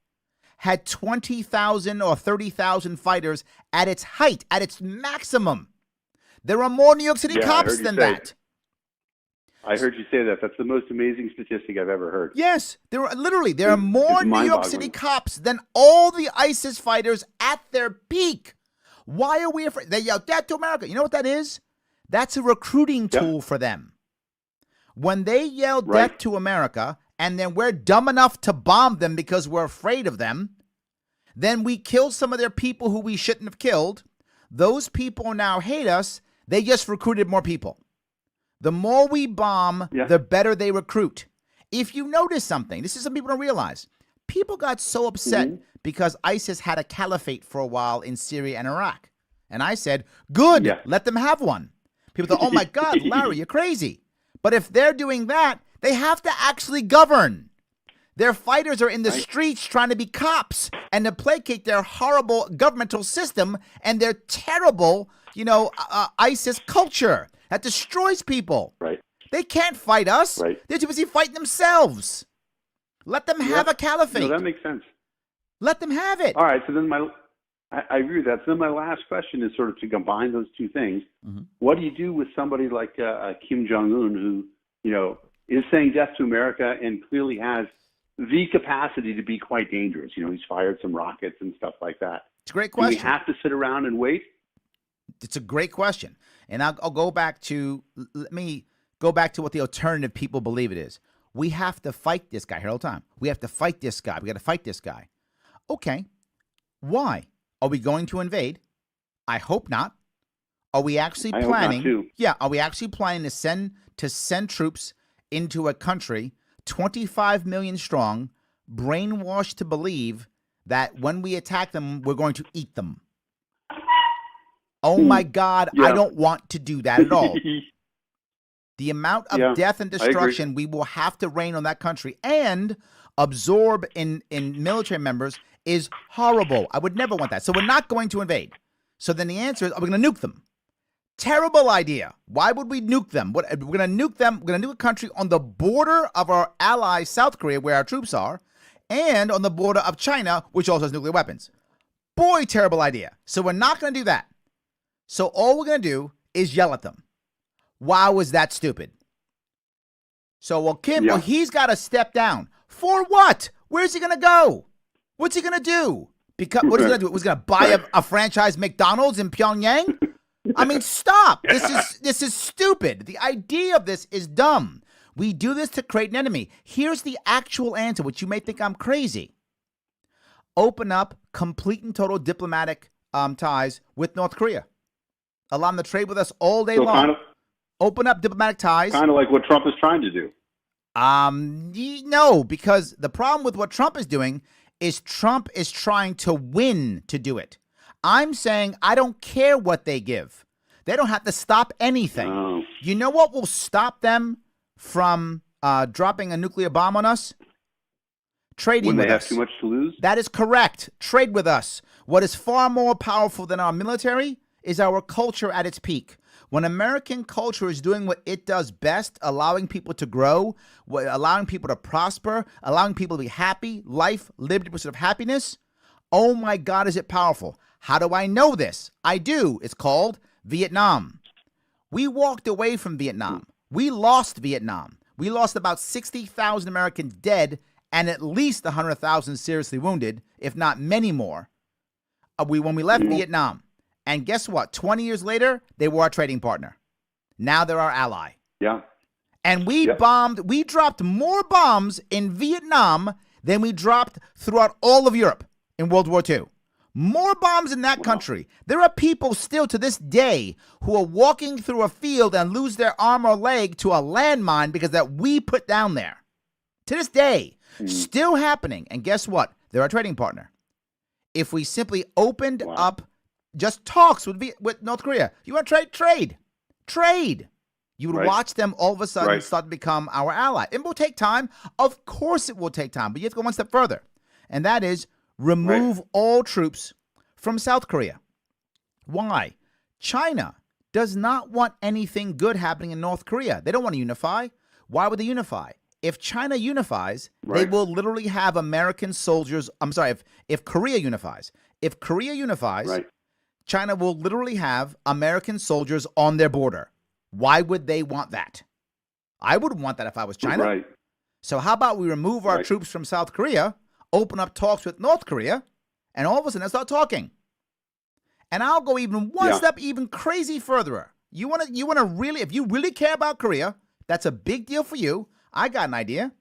had 20,000 or 30,000 fighters at its height, at its maximum. There are more New York City cops than that. I heard you say that. That's the most amazing statistic I've ever heard. Yes, there are more New York City cops than all the ISIS fighters at their peak. Why are we afraid? They yell death to America. You know what that is? That's a recruiting tool for them. When they yell death to America, and then we're dumb enough to bomb them because we're afraid of them, then we kill some of their people who we shouldn't have killed. Those people now hate us. They just recruited more people. The more we bomb, the better they recruit. If you notice something, this is something people don't realize. People got so upset because ISIS had a caliphate for a while in Syria and Iraq. And I said, good, let them have one. People thought, oh my God, Larry, you're crazy. But if they're doing that, they have to actually govern. Their fighters are in the streets trying to be cops and to placate their horrible governmental system and their terrible, ISIS culture that destroys people. Right. They can't fight us. Right. They're too busy fighting themselves. Let them have a caliphate. No, that makes sense. Let them have it. All right. So then I agree with that. So then my last question is sort of to combine those two things. What do you do with somebody like Kim Jong-un who, is saying death to America and clearly has the capacity to be quite dangerous? He's fired some rockets and stuff like that. It's a great question. Do we have to sit around and wait? It's a great question. And I'll go back to, let me go back to what the alternative people believe it is. We have to fight this guy here all the time. We have to fight this guy. We got to fight this guy. Okay. Why? Are we going to invade? I hope not. Are we actually planning? I hope not too. Yeah. Are we actually planning to send troops into a country 25 million strong, brainwashed to believe that when we attack them, we're going to eat them? Oh my God, I don't want to do that at all. The amount of death and destruction we will have to rain on that country and absorb in military members is horrible. I would never want that. So we're not going to invade. So then the answer is, are we going to nuke them? Terrible idea. Why would we nuke them? We're going to nuke them. We're going to nuke a country on the border of our ally, South Korea, where our troops are, and on the border of China, which also has nuclear weapons. Boy, terrible idea. So we're not going to do that. So all we're going to do is yell at them. Wow, is that stupid? So, well, Kim, well, he's got to step down. For what? Where's he going to go? What's he going to do? Because what is he going to do? He's going to buy a franchise McDonald's in Pyongyang? I mean, stop. This is stupid. The idea of this is dumb. We do this to create an enemy. Here's the actual answer, which you may think I'm crazy. Open up complete and total diplomatic ties with North Korea. Allow them to trade with us all day long. Open up diplomatic ties. Kind of like what Trump is trying to do. No, because the problem with what Trump is doing is Trump is trying to win to do it. I'm saying I don't care what they give. They don't have to stop anything. Oh. You know what will stop them from dropping a nuclear bomb on us? Trading with us. When they have too much to lose? That is correct. Trade with us. What is far more powerful than our military is our culture at its peak. When American culture is doing what it does best, allowing people to grow, allowing people to prosper, allowing people to be happy, life, liberty, pursuit of happiness, oh my God, is it powerful. How do I know this? I do. It's called Vietnam. We walked away from Vietnam. We lost Vietnam. We lost about 60,000 Americans dead and at least 100,000 seriously wounded, if not many more, when we left Vietnam. And guess what? 20 years later, they were our trading partner. Now they're our ally. Yeah. And we dropped more bombs in Vietnam than we dropped throughout all of Europe in World War II. More bombs in that country. There are people still to this day who are walking through a field and lose their arm or leg to a landmine because that we put down there. To this day, still happening. And guess what? They're our trading partner. If we simply opened up just talks with North Korea. You want to trade? Trade. You would watch them all of a sudden start to become our ally. It will take time. Of course it will take time, but you have to go one step further. And that is remove all troops from South Korea. Why? China does not want anything good happening in North Korea. They don't want to unify. Why would they unify? If China unifies, they will literally have American soldiers. I'm sorry, if Korea unifies. If Korea unifies, China will literally have American soldiers on their border. Why would they want that? I wouldn't want that if I was China. So how about we remove our troops from South Korea, open up talks with North Korea, and all of a sudden start talking. And I'll go even one step even crazy further. You want to really, if you really care about Korea, that's a big deal for you. I got an idea.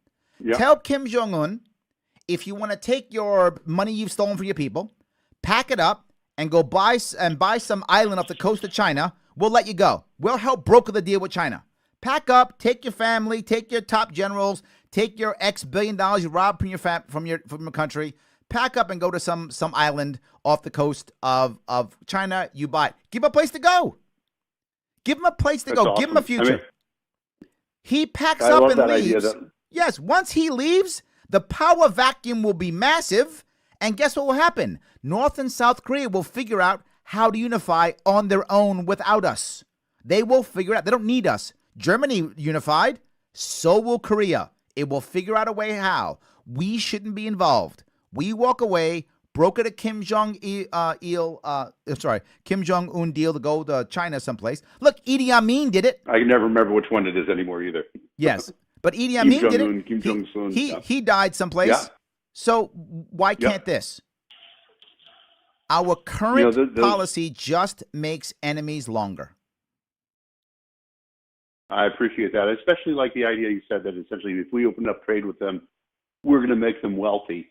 Tell Kim Jong-un, if you want to take your money you've stolen from your people, pack it up, and go buy some island off the coast of China, we'll let you go. We'll help broker the deal with China. Pack up, take your family, take your top generals, take your X billion dollars you robbed from your country, pack up and go to some island off the coast of China. You buy it. Give him a place to go. Give him a place to go. Awesome. Give him a future. I mean, he packs up and leaves. Yes, once he leaves, the power vacuum will be massive. And guess what will happen? North and South Korea will figure out how to unify on their own without us. They will figure out. They don't need us. Germany unified. So will Korea. It will figure out a way how. We shouldn't be involved. We walk away, broker the Kim Jong-un deal to go to China someplace. Look, Idi Amin did it. I can never remember which one it is anymore either. Yes, but Idi Amin did it. Kim Jong-un. He died someplace. Yeah. So why can't this? Our current policy just makes enemies longer. I appreciate that. I especially like the idea you said that essentially if we open up trade with them, we're going to make them wealthy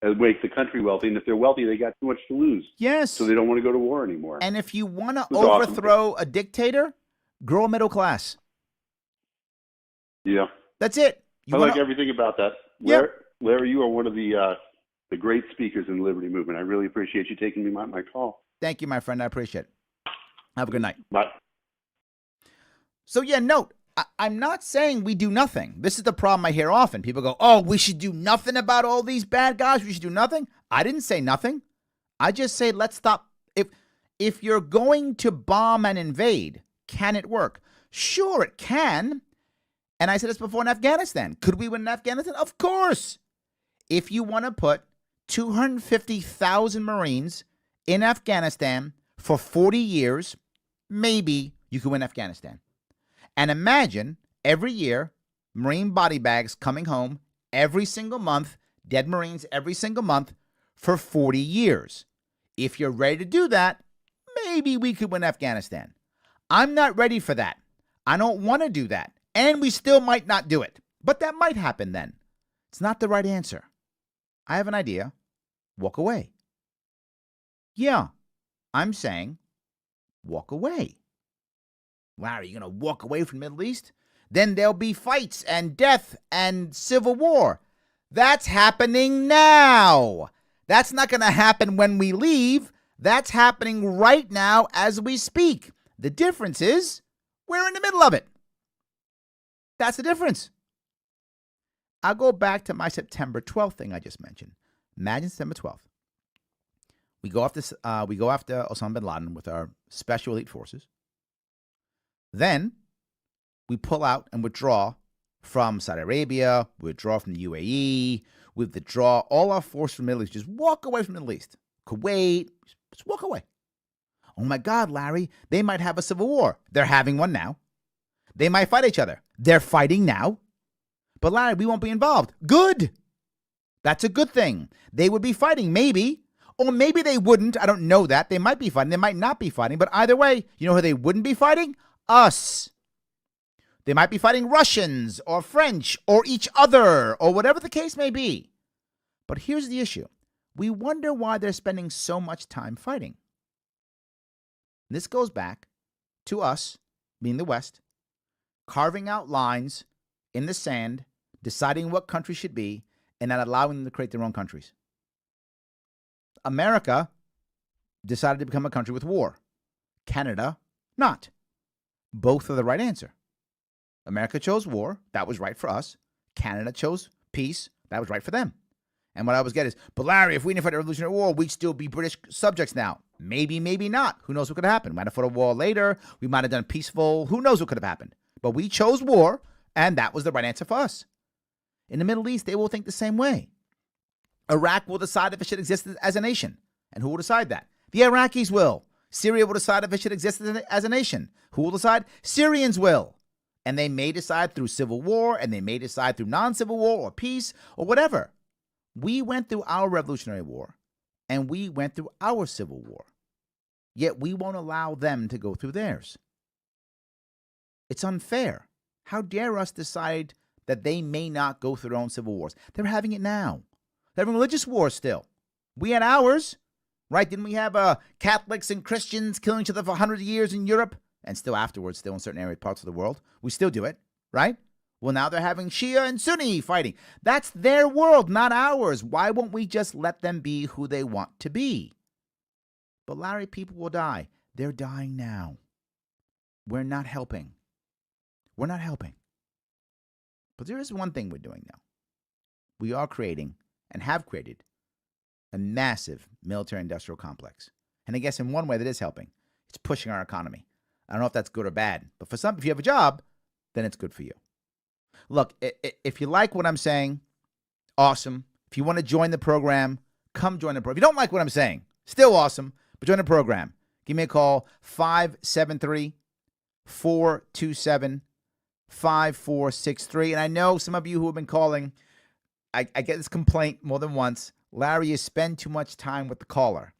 and make the country wealthy. And if they're wealthy, they got too much to lose. Yes. So they don't want to go to war anymore. And if you want to overthrow a dictator, grow a middle class. Yeah. That's it. I like everything about that. Larry, you are one of the great speakers in the Liberty Movement. I really appreciate you taking me my call. Thank you, my friend. I appreciate it. Have a good night. Bye. So, note, I'm not saying we do nothing. This is the problem I hear often. People go, oh, we should do nothing about all these bad guys. We should do nothing. I didn't say nothing. I just say let's stop. If you're going to bomb and invade, can it work? Sure, it can. And I said this before in Afghanistan. Could we win in Afghanistan? Of course. If you want to put 250,000 Marines in Afghanistan for 40 years, maybe you could win Afghanistan. And imagine every year, Marine body bags coming home every single month, dead Marines every single month for 40 years. If you're ready to do that, maybe we could win Afghanistan. I'm not ready for that. I don't want to do that. And we still might not do it. But that might happen then. It's not the right answer. I have an idea. Walk away. Yeah, I'm saying walk away. Larry, you're going to walk away from the Middle East? Then there'll be fights and death and civil war. That's happening now. That's not going to happen when we leave. That's happening right now as we speak. The difference is we're in the middle of it. That's the difference. I'll go back to my September 12th thing I just mentioned. Imagine September 12th. We go after Osama bin Laden with our special elite forces. Then we pull out and withdraw from Saudi Arabia, withdraw from the UAE, we withdraw all our forces from the Middle East. Just walk away from the Middle East. Kuwait, just walk away. Oh my God, Larry, they might have a civil war. They're having one now. They might fight each other. They're fighting now. But Larry, we won't be involved. Good. That's a good thing. They would be fighting, maybe. Or maybe they wouldn't. I don't know that. They might be fighting. They might not be fighting. But either way, you know who they wouldn't be fighting? Us. They might be fighting Russians or French or each other or whatever the case may be. But here's the issue. We wonder why they're spending so much time fighting. This goes back to us, being the West, carving out lines in the sand, deciding what country should be, and not allowing them to create their own countries. America decided to become a country with war. Canada, not. Both are the right answer. America chose war. That was right for us. Canada chose peace. That was right for them. And what I always get is, but Larry, if we didn't fight a revolutionary war, we'd still be British subjects now. Maybe, maybe not. Who knows what could have happened? We might have fought a war later. We might have done peaceful. Who knows what could have happened? But we chose war, and that was the right answer for us. In the Middle East, they will think the same way. Iraq will decide if it should exist as a nation. And who will decide that? The Iraqis will. Syria will decide if it should exist as a nation. Who will decide? Syrians will. And they may decide through civil war, and they may decide through non-civil war or peace or whatever. We went through our Revolutionary War, and we went through our Civil War. Yet we won't allow them to go through theirs. It's unfair. How dare us decide that they may not go through their own civil wars? They're having it now. They're having religious wars still. We had ours, right? Didn't we have Catholics and Christians killing each other for 100 years in Europe? And still afterwards, still in certain parts of the world. We still do it, right? Well, now they're having Shia and Sunni fighting. That's their world, not ours. Why won't we just let them be who they want to be? But Larry, people will die. They're dying now. We're not helping. We're not helping. But there is one thing we're doing now. We are creating and have created a massive military-industrial complex. And I guess in one way that is helping. It's pushing our economy. I don't know if that's good or bad. But for some, if you have a job, then it's good for you. Look, if you like what I'm saying, awesome. If you want to join the program, come join the program. If you don't like what I'm saying, still awesome, but join the program. Give me a call, 573-427-5463. And I know some of you who have been calling, I get this complaint more than once. Larry, you spend too much time with the caller.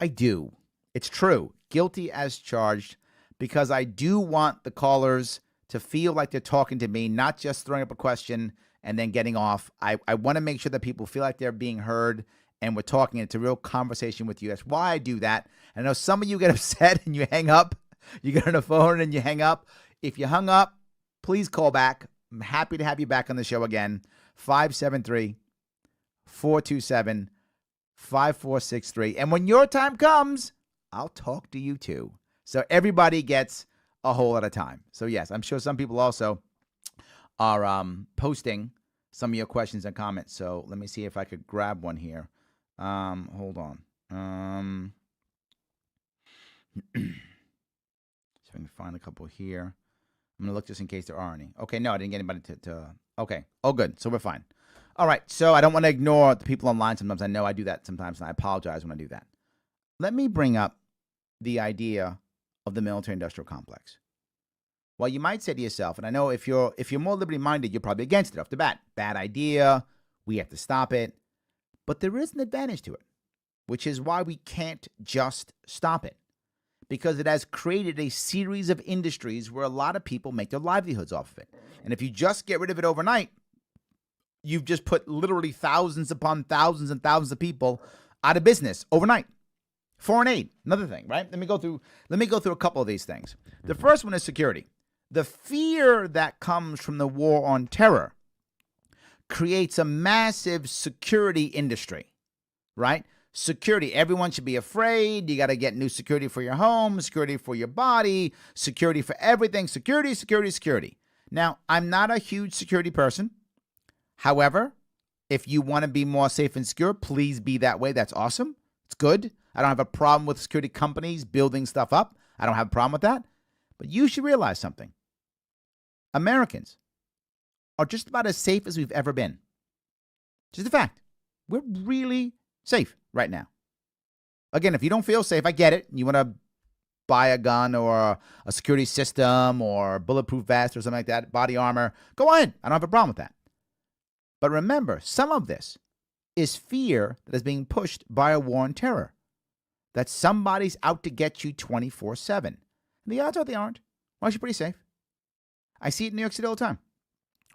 I do. It's true. Guilty as charged, because I do want the callers to feel like they're talking to me, not just throwing up a question and then getting off. I want to make sure that people feel like they're being heard and we're talking. It's a real conversation with you. That's why I do that. I know some of you get upset and you hang up. You get on the phone and you hang up. If you hung up, please call back. I'm happy to have you back on the show again. 573-427-5463. And when your time comes, I'll talk to you too. So everybody gets a whole lot of time. So yes, I'm sure some people also are posting some of your questions and comments. So let me see if I could grab one here. Hold on. See if I can find a couple here. I'm gonna look just in case there are any. Okay, no, I didn't get anybody to. Okay, oh good, so we're fine. All right, so I don't want to ignore the people online. Sometimes I know I do that sometimes, and I apologize when I do that. Let me bring up the idea of the military-industrial complex. Well, you might say to yourself, and I know if you're more liberty-minded, you're probably against it off the bat. Bad idea. We have to stop it. But there is an advantage to it, which is why we can't just stop it, because it has created a series of industries where a lot of people make their livelihoods off of it. And if you just get rid of it overnight, you've just put literally thousands upon thousands and thousands of people out of business overnight. Foreign aid, another thing, right? Let me go through a couple of these things. The first one is security. The fear that comes from the war on terror creates a massive security industry, right? Security. Everyone should be afraid. You got to get new security for your home, security for your body, security for everything. Security, security, security. Now, I'm not a huge security person. However, if you want to be more safe and secure, please be that way. That's awesome. It's good. I don't have a problem with security companies building stuff up. I don't have a problem with that. But you should realize something. Americans are just about as safe as we've ever been. Just a fact. We're really safe right now. Again, if you don't feel safe, I get it. You want to buy a gun or a security system or bulletproof vest or something like that, body armor, go ahead. I don't have a problem with that. But remember, some of this is fear that is being pushed by a war on terror, that somebody's out to get you 24/7. And the odds are they aren't. Well, you're pretty safe. I see it in New York City all the time.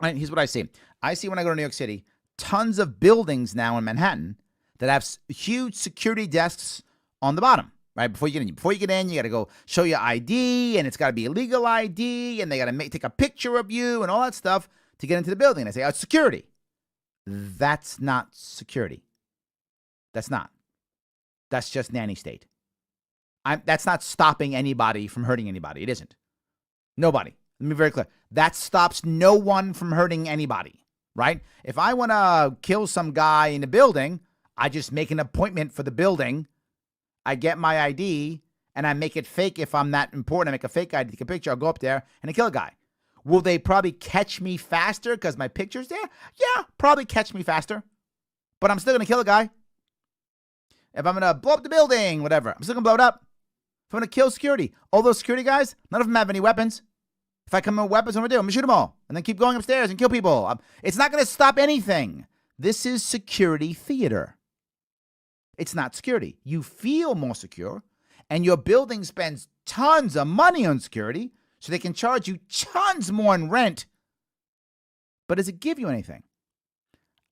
Right, here's what I see. I see when I go to New York City, tons of buildings now in Manhattan that have huge security desks on the bottom, right? Before you get in. Before you get in, you got to go show your ID, and it's got to be a legal ID, and they got to take a picture of you and all that stuff to get into the building. I say, oh, it's security. That's not security. That's not. That's just nanny state. That's not stopping anybody from hurting anybody. It isn't. Nobody. Let me be very clear. That stops no one from hurting anybody, right? If I want to kill some guy in a building, I just make an appointment for the building. I get my ID, and I make it fake if I'm that important. I make a fake ID, take a picture. I'll go up there, and I kill a guy. Will they probably catch me faster because my picture's there? Yeah, probably catch me faster. But I'm still going to kill a guy. If I'm going to blow up the building, whatever, I'm still going to blow it up. If I'm going to kill security, all those security guys, none of them have any weapons. If I come in with weapons, what am I going to do? I'm going to shoot them all and then keep going upstairs and kill people. It's not going to stop anything. This is security theater. It's not security. You feel more secure, and your building spends tons of money on security, so they can charge you tons more in rent. But does it give you anything?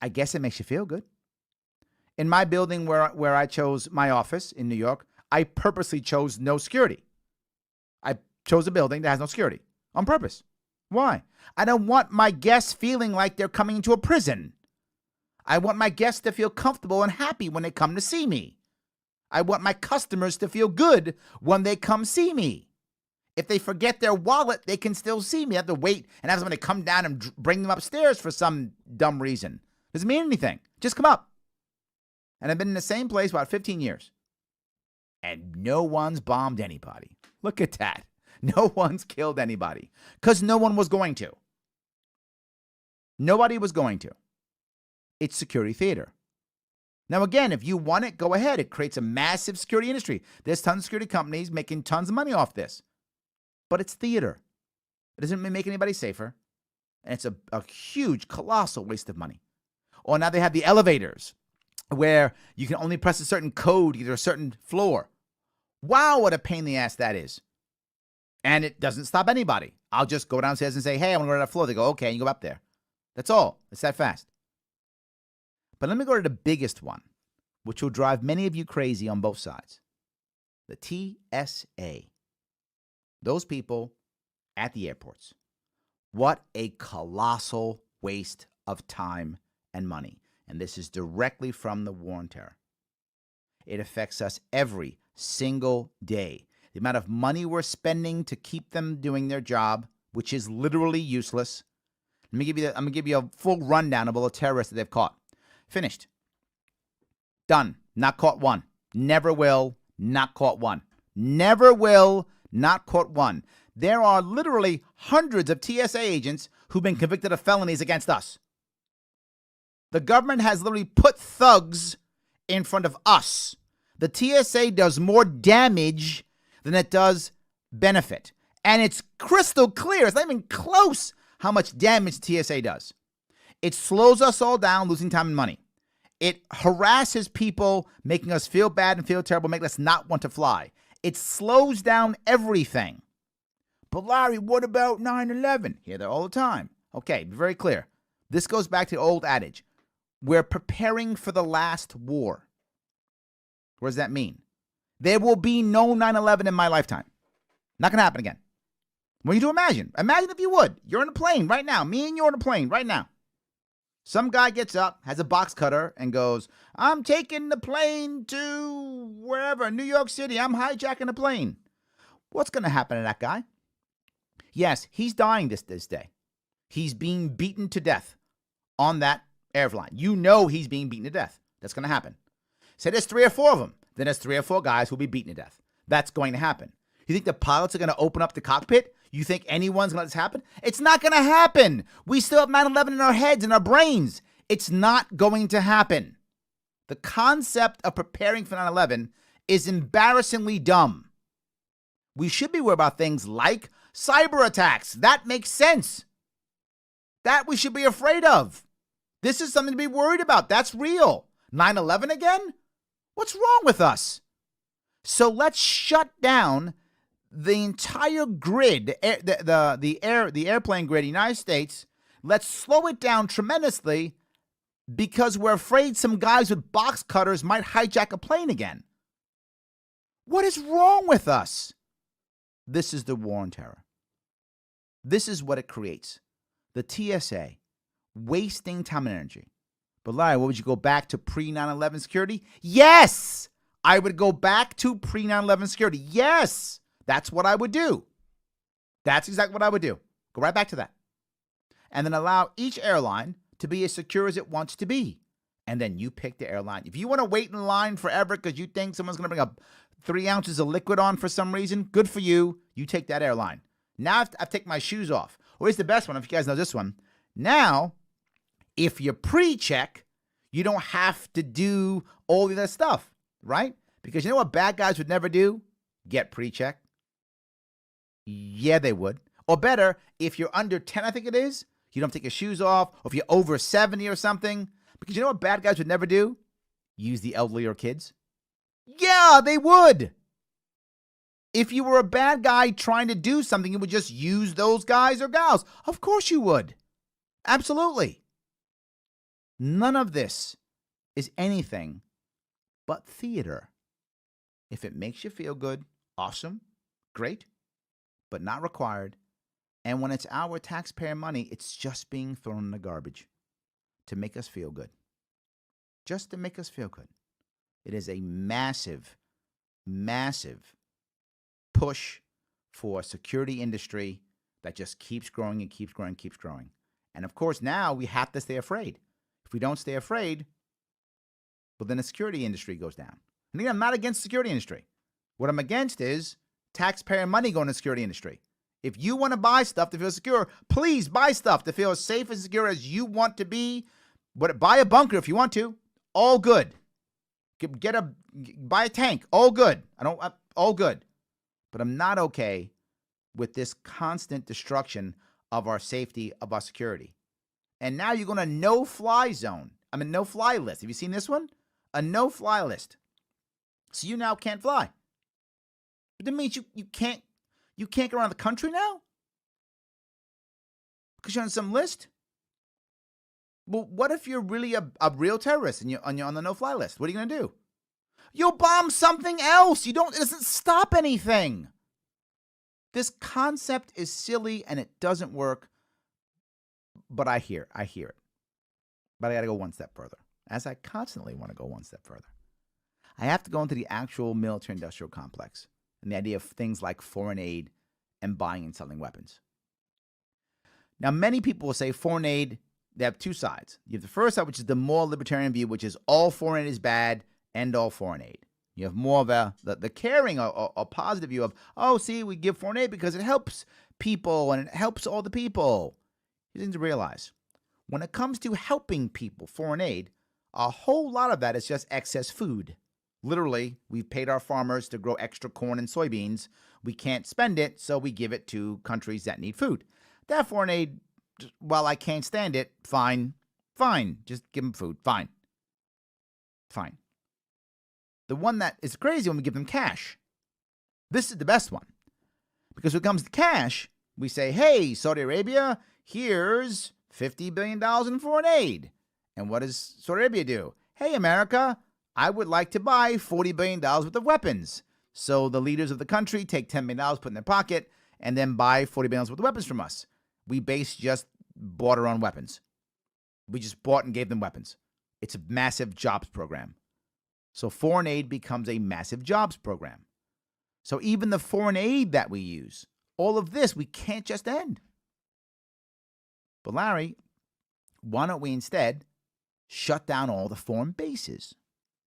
I guess it makes you feel good. In my building where I chose my office in New York, I purposely chose no security. I chose a building that has no security on purpose. Why? I don't want my guests feeling like they're coming into a prison. I want my guests to feel comfortable and happy when they come to see me. I want my customers to feel good when they come see me. If they forget their wallet, they can still see me. I have to wait and have somebody come down and bring them upstairs for some dumb reason. Doesn't mean anything. Just come up. And I've been in the same place about 15 years. And no one's bombed anybody. Look at that. No one's killed anybody. Because no one was going to. Nobody was going to. It's security theater. Now, again, if you want it, go ahead. It creates a massive security industry. There's tons of security companies making tons of money off this. But it's theater. It doesn't make anybody safer. And it's a huge, colossal waste of money. Or now they have the elevators where you can only press a certain code to get to a certain floor. Wow, what a pain in the ass that is. And it doesn't stop anybody. I'll just go downstairs and say, hey, I want to go to that floor. They go, okay, and you go up there. That's all. It's that fast. But let me go to the biggest one, which will drive many of you crazy on both sides. The TSA. Those people at the airports. What a colossal waste of time and money. And this is directly from the war on terror. It affects us every single day. The amount of money we're spending to keep them doing their job, which is literally useless. I'm going to give you a full rundown of all the terrorists that they've caught. Finished. Done. Not caught one. Never will. Not caught one. Never will. Not caught one. There are literally hundreds of TSA agents who've been convicted of felonies against us. The government has literally put thugs in front of us. The TSA does more damage than it does benefit. And it's crystal clear. It's not even close how much damage TSA does. It slows us all down, losing time and money. It harasses people, making us feel bad and feel terrible, making us not want to fly. It slows down everything. But Larry, what about 9/11? Hear that all the time. Okay, be very clear. This goes back to the old adage. We're preparing for the last war. What does that mean? There will be no 9/11 in my lifetime. Not going to happen again. When you do imagine if you would. You're in a plane right now. Me and you're in a plane right now. Some guy gets up, has a box cutter, and goes, I'm taking the plane to wherever, New York City. I'm hijacking a plane. What's going to happen to that guy? Yes, he's dying this day. He's being beaten to death on that airline. You know he's being beaten to death. That's going to happen. Say there's 3 or 4 of them. Then there's 3 or 4 guys who'll be beaten to death. That's going to happen. You think the pilots are going to open up the cockpit? You think anyone's going to let this happen? It's not going to happen. We still have 9/11 in our heads, in our brains. It's not going to happen. The concept of preparing for 9/11 is embarrassingly dumb. We should be worried about things like cyber attacks. That makes sense. That we should be afraid of. This is something to be worried about. That's real. 9/11 again? What's wrong with us? So let's shut down the entire grid, the airplane grid in the United States. Let's slow it down tremendously because we're afraid some guys with box cutters might hijack a plane again. What is wrong with us? This is the war on terror. This is what it creates. The TSA, wasting time and energy. But Larry, what would you go back to pre-9/11 security? Yes! I would go back to pre-9/11 security. Yes! That's what I would do. That's exactly what I would do. Go right back to that. And then allow each airline to be as secure as it wants to be. And then you pick the airline. If you want to wait in line forever because you think someone's going to bring up 3 ounces of liquid on for some reason, good for you. You take that airline. Now I've taken my shoes off. Or here's the best one, if you guys know this one. Now, if you pre-check, you don't have to do all of that stuff, right? Because you know what bad guys would never do? Get pre-check. Yeah, they would. Or better, if you're under 10, I think it is, you don't take your shoes off, or if you're over 70 or something. Because you know what bad guys would never do? Use the elderly or kids. Yeah, they would. If you were a bad guy trying to do something, you would just use those guys or gals. Of course you would. Absolutely. None of this is anything but theater. If it makes you feel good, awesome, great, but not required. And when it's our taxpayer money, it's just being thrown in the garbage to make us feel good. Just to make us feel good. It is a massive, massive push for a security industry that just keeps growing and keeps growing and keeps growing. And of course, now we have to stay afraid. If we don't stay afraid, well, then the security industry goes down. And again, I'm not against the security industry. What I'm against is taxpayer money going to the security industry. If you want to buy stuff to feel secure, please buy stuff to feel as safe and secure as you want to be. But buy a bunker if you want to. All good. Buy a tank. All good. All good. But I'm not okay with this constant destruction of our safety, of our security. And now you're going to no-fly zone. I mean, no-fly list. Have you seen this one? A no-fly list. So you now can't fly. But that means you can't go around the country now? Because you're on some list? Well, what if you're really a real terrorist and you're on the no-fly list? What are you going to do? You'll bomb something else. It doesn't stop anything. This concept is silly and it doesn't work. But I hear it. But I got to go one step further, as I constantly want to go one step further. I have to go into the actual military-industrial complex and the idea of things like foreign aid and buying and selling weapons. Now, many people will say foreign aid, they have 2 sides. You have the first side, which is the more libertarian view, which is all foreign aid is bad end all foreign aid. You have more of the caring or positive view of, oh, see, we give foreign aid because it helps people and it helps all the people. You need to realize, when it comes to helping people, foreign aid, a whole lot of that is just excess food. Literally, we've paid our farmers to grow extra corn and soybeans. We can't spend it, so we give it to countries that need food. That foreign aid, while I can't stand it, fine. Just give them food. Fine. The one that is crazy when we give them cash. This is the best one. Because when it comes to cash, we say, hey, Saudi Arabia, here's $50 billion in foreign aid. And what does Saudi Arabia do? Hey, America, I would like to buy $40 billion worth of weapons. So the leaders of the country take $10 million, put in their pocket, and then buy $40 billion worth of weapons from us. We just bought our own weapons. We just bought and gave them weapons. It's a massive jobs program. So foreign aid becomes a massive jobs program. So even the foreign aid that we use, all of this, we can't just end. But Larry, why don't we instead shut down all the foreign bases?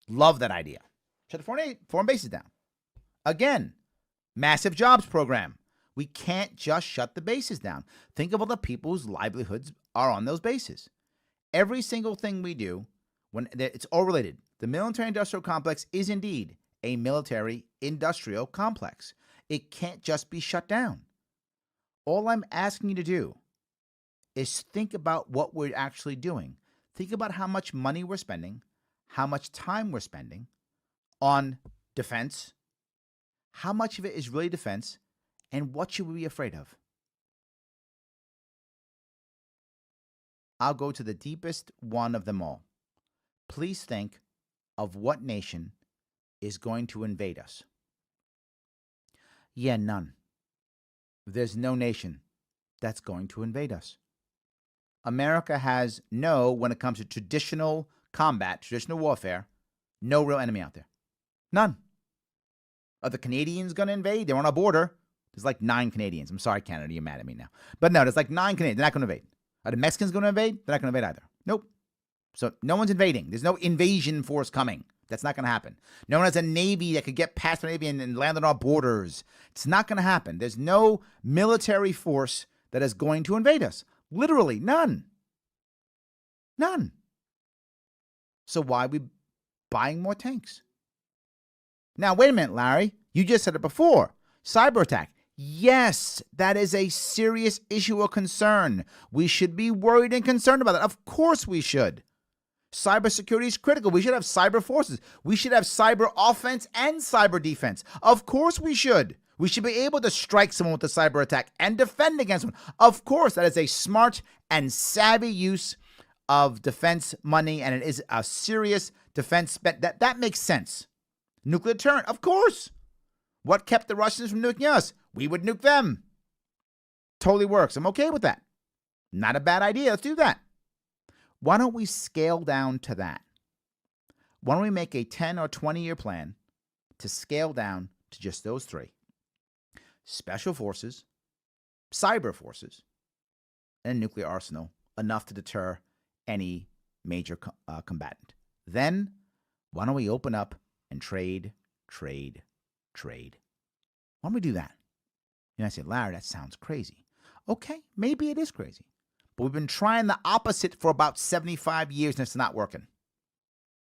Love that idea. Shut the foreign bases down. Again, massive jobs program. We can't just shut the bases down. Think of all the people whose livelihoods are on those bases. Every single thing we do, it's all related. The military-industrial complex is indeed a military-industrial complex. It can't just be shut down. All I'm asking you to do is think about what we're actually doing. Think about how much money we're spending, how much time we're spending on defense, how much of it is really defense, and what should we be afraid of? I'll go to the deepest one of them all. Please think of what nation is going to invade us. Yeah, none. There's no nation that's going to invade us. America has when it comes to traditional combat, traditional warfare, no real enemy out there. None. Are the Canadians going to invade? They're on our border. There's like 9 Canadians. I'm sorry, Canada, you're mad at me now. But no, there's like 9 Canadians. They're not going to invade. Are the Mexicans going to invade? They're not going to invade either. Nope. So no one's invading. There's no invasion force coming. That's not going to happen. No one has a navy that could get past our navy and land on our borders. It's not going to happen. There's no military force that is going to invade us. Literally, none. None. So why are we buying more tanks? Now, wait a minute, Larry. You just said it before. Cyber attack. Yes, that is a serious issue or concern. We should be worried and concerned about it. Of course we should. Cybersecurity is critical. We should have cyber forces. We should have cyber offense and cyber defense. Of course we should. We should be able to strike someone with a cyber attack and defend against one. Of course, that is a smart and savvy use of defense money, and it is a serious defense spend. That makes sense. Nuclear deterrent, of course. What kept the Russians from nuking us? We would nuke them. Totally works. I'm okay with that. Not a bad idea. Let's do that. Why don't we scale down to that? Why don't we make a 10 or 20-year plan to scale down to just those 3? Special forces, cyber forces, and a nuclear arsenal, enough to deter any major combatant. Then, why don't we open up and trade? Why don't we do that? And I said, Larry, that sounds crazy. Okay, maybe it is crazy. But we've been trying the opposite for about 75 years and it's not working.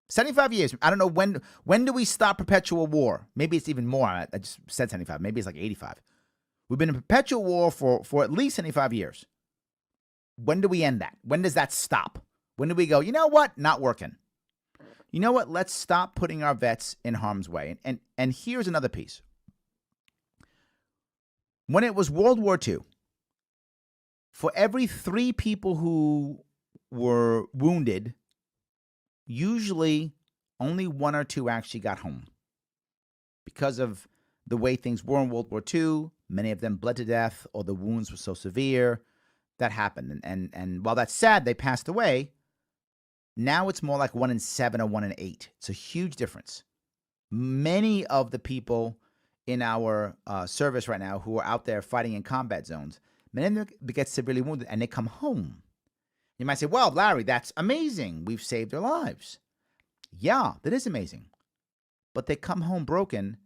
75 years. I don't know when do we stop perpetual war? Maybe it's even more. I just said 75. Maybe it's like 85. We've been in perpetual war for at least 75 years. When do we end that? When does that stop? When do we go, you know what? Not working. You know what? Let's stop putting our vets in harm's way. And here's another piece. When it was World War II, for every 3 people who were wounded, usually only 1 or 2 actually got home. Because of the way things were in World War II, many of them bled to death or the wounds were so severe. That happened. And while that's sad, they passed away. Now it's more like 1 in 7 or 1 in 8. It's a huge difference. Many of the people in our service right now who are out there fighting in combat zones, many of them get severely wounded and they come home. You might say, well, Larry, that's amazing. We've saved their lives. Yeah, that is amazing. but they come home broken,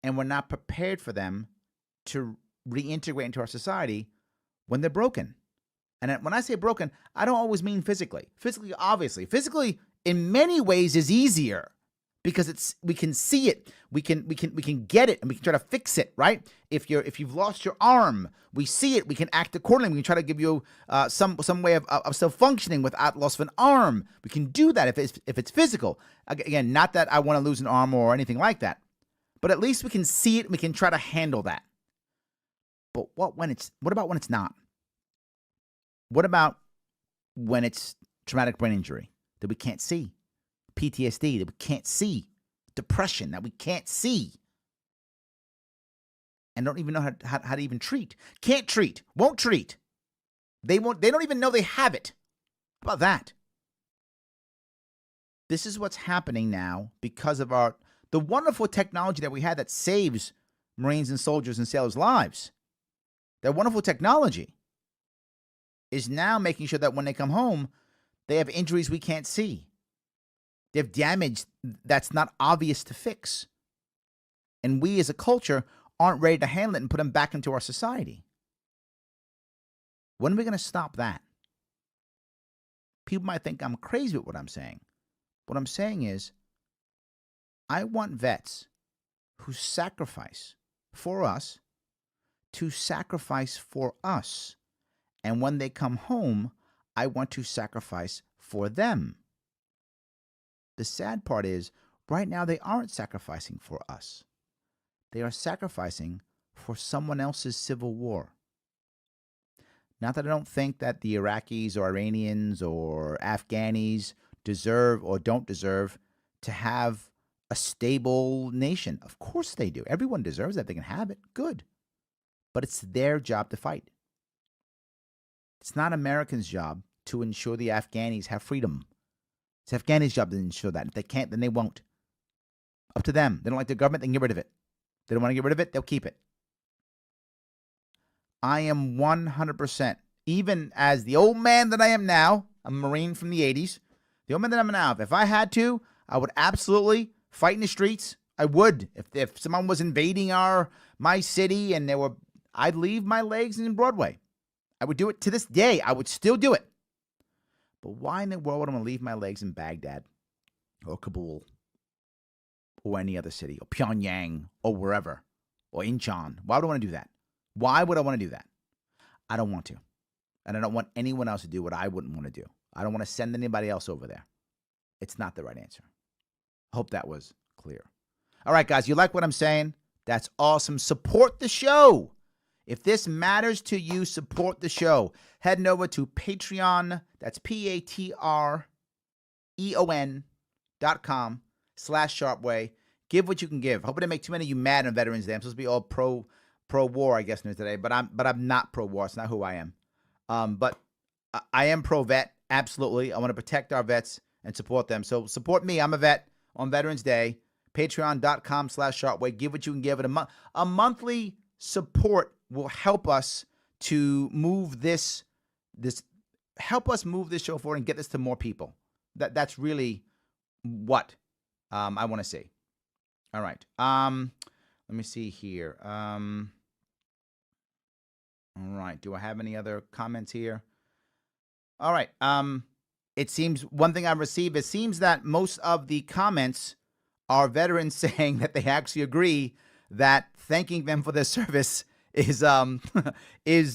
and we're not prepared for them to reintegrate into our society when they're broken. And when I say broken, I don't always mean physically. Physically, obviously. Physically, in many ways, is easier because we can see it, we can get it, and we can try to fix it. Right? If you've lost your arm, we see it. We can act accordingly. We can try to give you some way of still functioning without loss of an arm. We can do that if it's physical. Again, not that I want to lose an arm or anything like that, but at least we can see it and we can try to handle that. But what about when it's not? What about when it's traumatic brain injury that we can't see? PTSD that we can't see? Depression that we can't see? And don't even know how to even treat. Can't treat. Won't treat. They don't even know they have it. How about that? This is what's happening now because of the wonderful technology that we had that saves Marines and soldiers and sailors' lives. That wonderful technology is now making sure that when they come home, they have injuries we can't see. They have damage that's not obvious to fix. And we as a culture aren't ready to handle it and put them back into our society. When are we going to stop that? People might think I'm crazy with what I'm saying. What I'm saying is, I want vets who sacrifice for us to sacrifice for us. And when they come home, I want to sacrifice for them. The sad part is, right now they aren't sacrificing for us. They are sacrificing for someone else's civil war. Not that I don't think that the Iraqis or Iranians or Afghanis deserve or don't deserve to have a stable nation. Of course they do. Everyone deserves that. They can have it. Good. But it's their job to fight. It's not Americans' job to ensure the Afghanis have freedom. It's Afghanis' job to ensure that. If they can't, then they won't. Up to them. They don't like their government, they can get rid of it. They don't want to get rid of it, they'll keep it. I am 100%, even as the old man that I am now, a Marine from the 80s, the old man that I'm now, if I had to, I would absolutely fight in the streets. I would. If someone was invading my city and I'd leave my legs in Broadway. I would do it to this day. I would still do it. But why in the world would I want to leave my legs in Baghdad or Kabul or any other city or Pyongyang or wherever or Incheon? Why would I want to do that? Why would I want to do that? I don't want to. And I don't want anyone else to do what I wouldn't want to do. I don't want to send anybody else over there. It's not the right answer. Hope that was clear. All right, guys, you like what I'm saying? That's awesome. Support the show. If this matters to you, support the show. Head over to Patreon. That's patreon.com/Sharpeway. Give what you can give. Hope I didn't make too many of you mad on Veterans Day. I'm supposed to be all pro-war, I guess, news today, but I'm not pro-war. It's not who I am. But I am pro-vet. Absolutely. I want to protect our vets and support them. So support me. I'm a vet on Veterans Day. Patreon.com/Sharpeway. Give what you can give. And a monthly support will help us to move this show forward and get this to more people. That's really what I want to see. All right. Let me see here. All right. Do I have any other comments here? All right. It seems one thing I've received, it seems that most of the comments are veterans saying that they actually agree that thanking them for their service is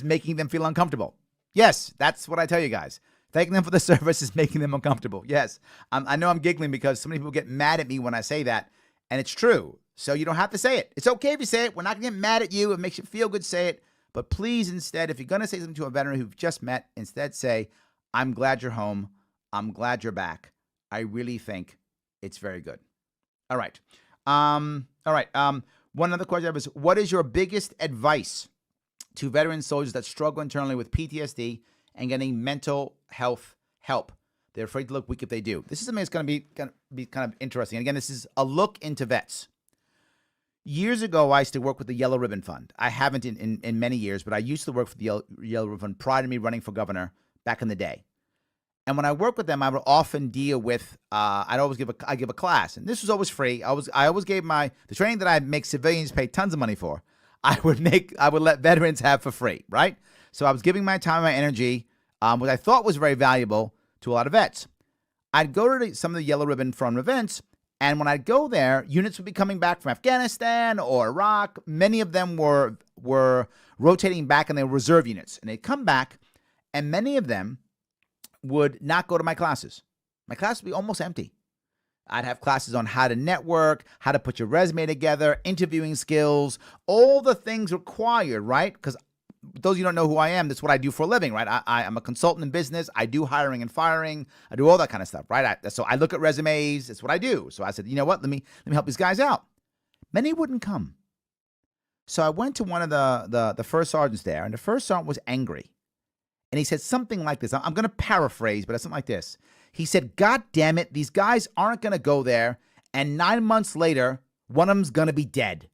making them feel uncomfortable. Yes, that's what I tell you guys. Thanking them for the service is making them uncomfortable. Yes, I know I'm giggling because so many people get mad at me when I say that, and it's true. So you don't have to say it. It's okay if you say it. We're not going to get mad at you. It makes you feel good, say it. But please, instead, if you're going to say something to a veteran who you've just met, instead say, I'm glad you're home. I'm glad you're back. I really think it's very good. All right. One other question was, what is your biggest advice to veteran soldiers that struggle internally with PTSD and getting mental health help? They're afraid to look weak if they do. This is something that's going to be kind of interesting. And again, this is a look into vets. Years ago, I used to work with the Yellow Ribbon Fund. I haven't in many years, but I used to work for the Yellow Ribbon Fund prior to me running for governor back in the day. And when I work with them, I would often deal with. I give a class, and this was always free. I always gave the training that I make civilians pay tons of money for. I would let veterans have for free, right? So I was giving my time and my energy, what I thought was very valuable to a lot of vets. I'd go to some of the yellow ribbon front events, and when I'd go there, units would be coming back from Afghanistan or Iraq. Many of them were rotating back, and they were reserve units. And they'd come back, and many of them would not go to my classes. My class would be almost empty. I'd have classes on how to network, how to put your resume together, interviewing skills, all the things required, right? Because those of you who don't know who I am, that's what I do for a living, right? I'm a consultant in business. I do hiring and firing. I do all that kind of stuff, right? So I look at resumes. That's what I do. So I said, you know what? Let me help these guys out. Many wouldn't come. So I went to one of the first sergeants there, and the first sergeant was angry. And he said something like this. I'm going to paraphrase, but it's something like this. He said, God damn it, these guys aren't going to go there, and 9 months later, one of them's going to be dead.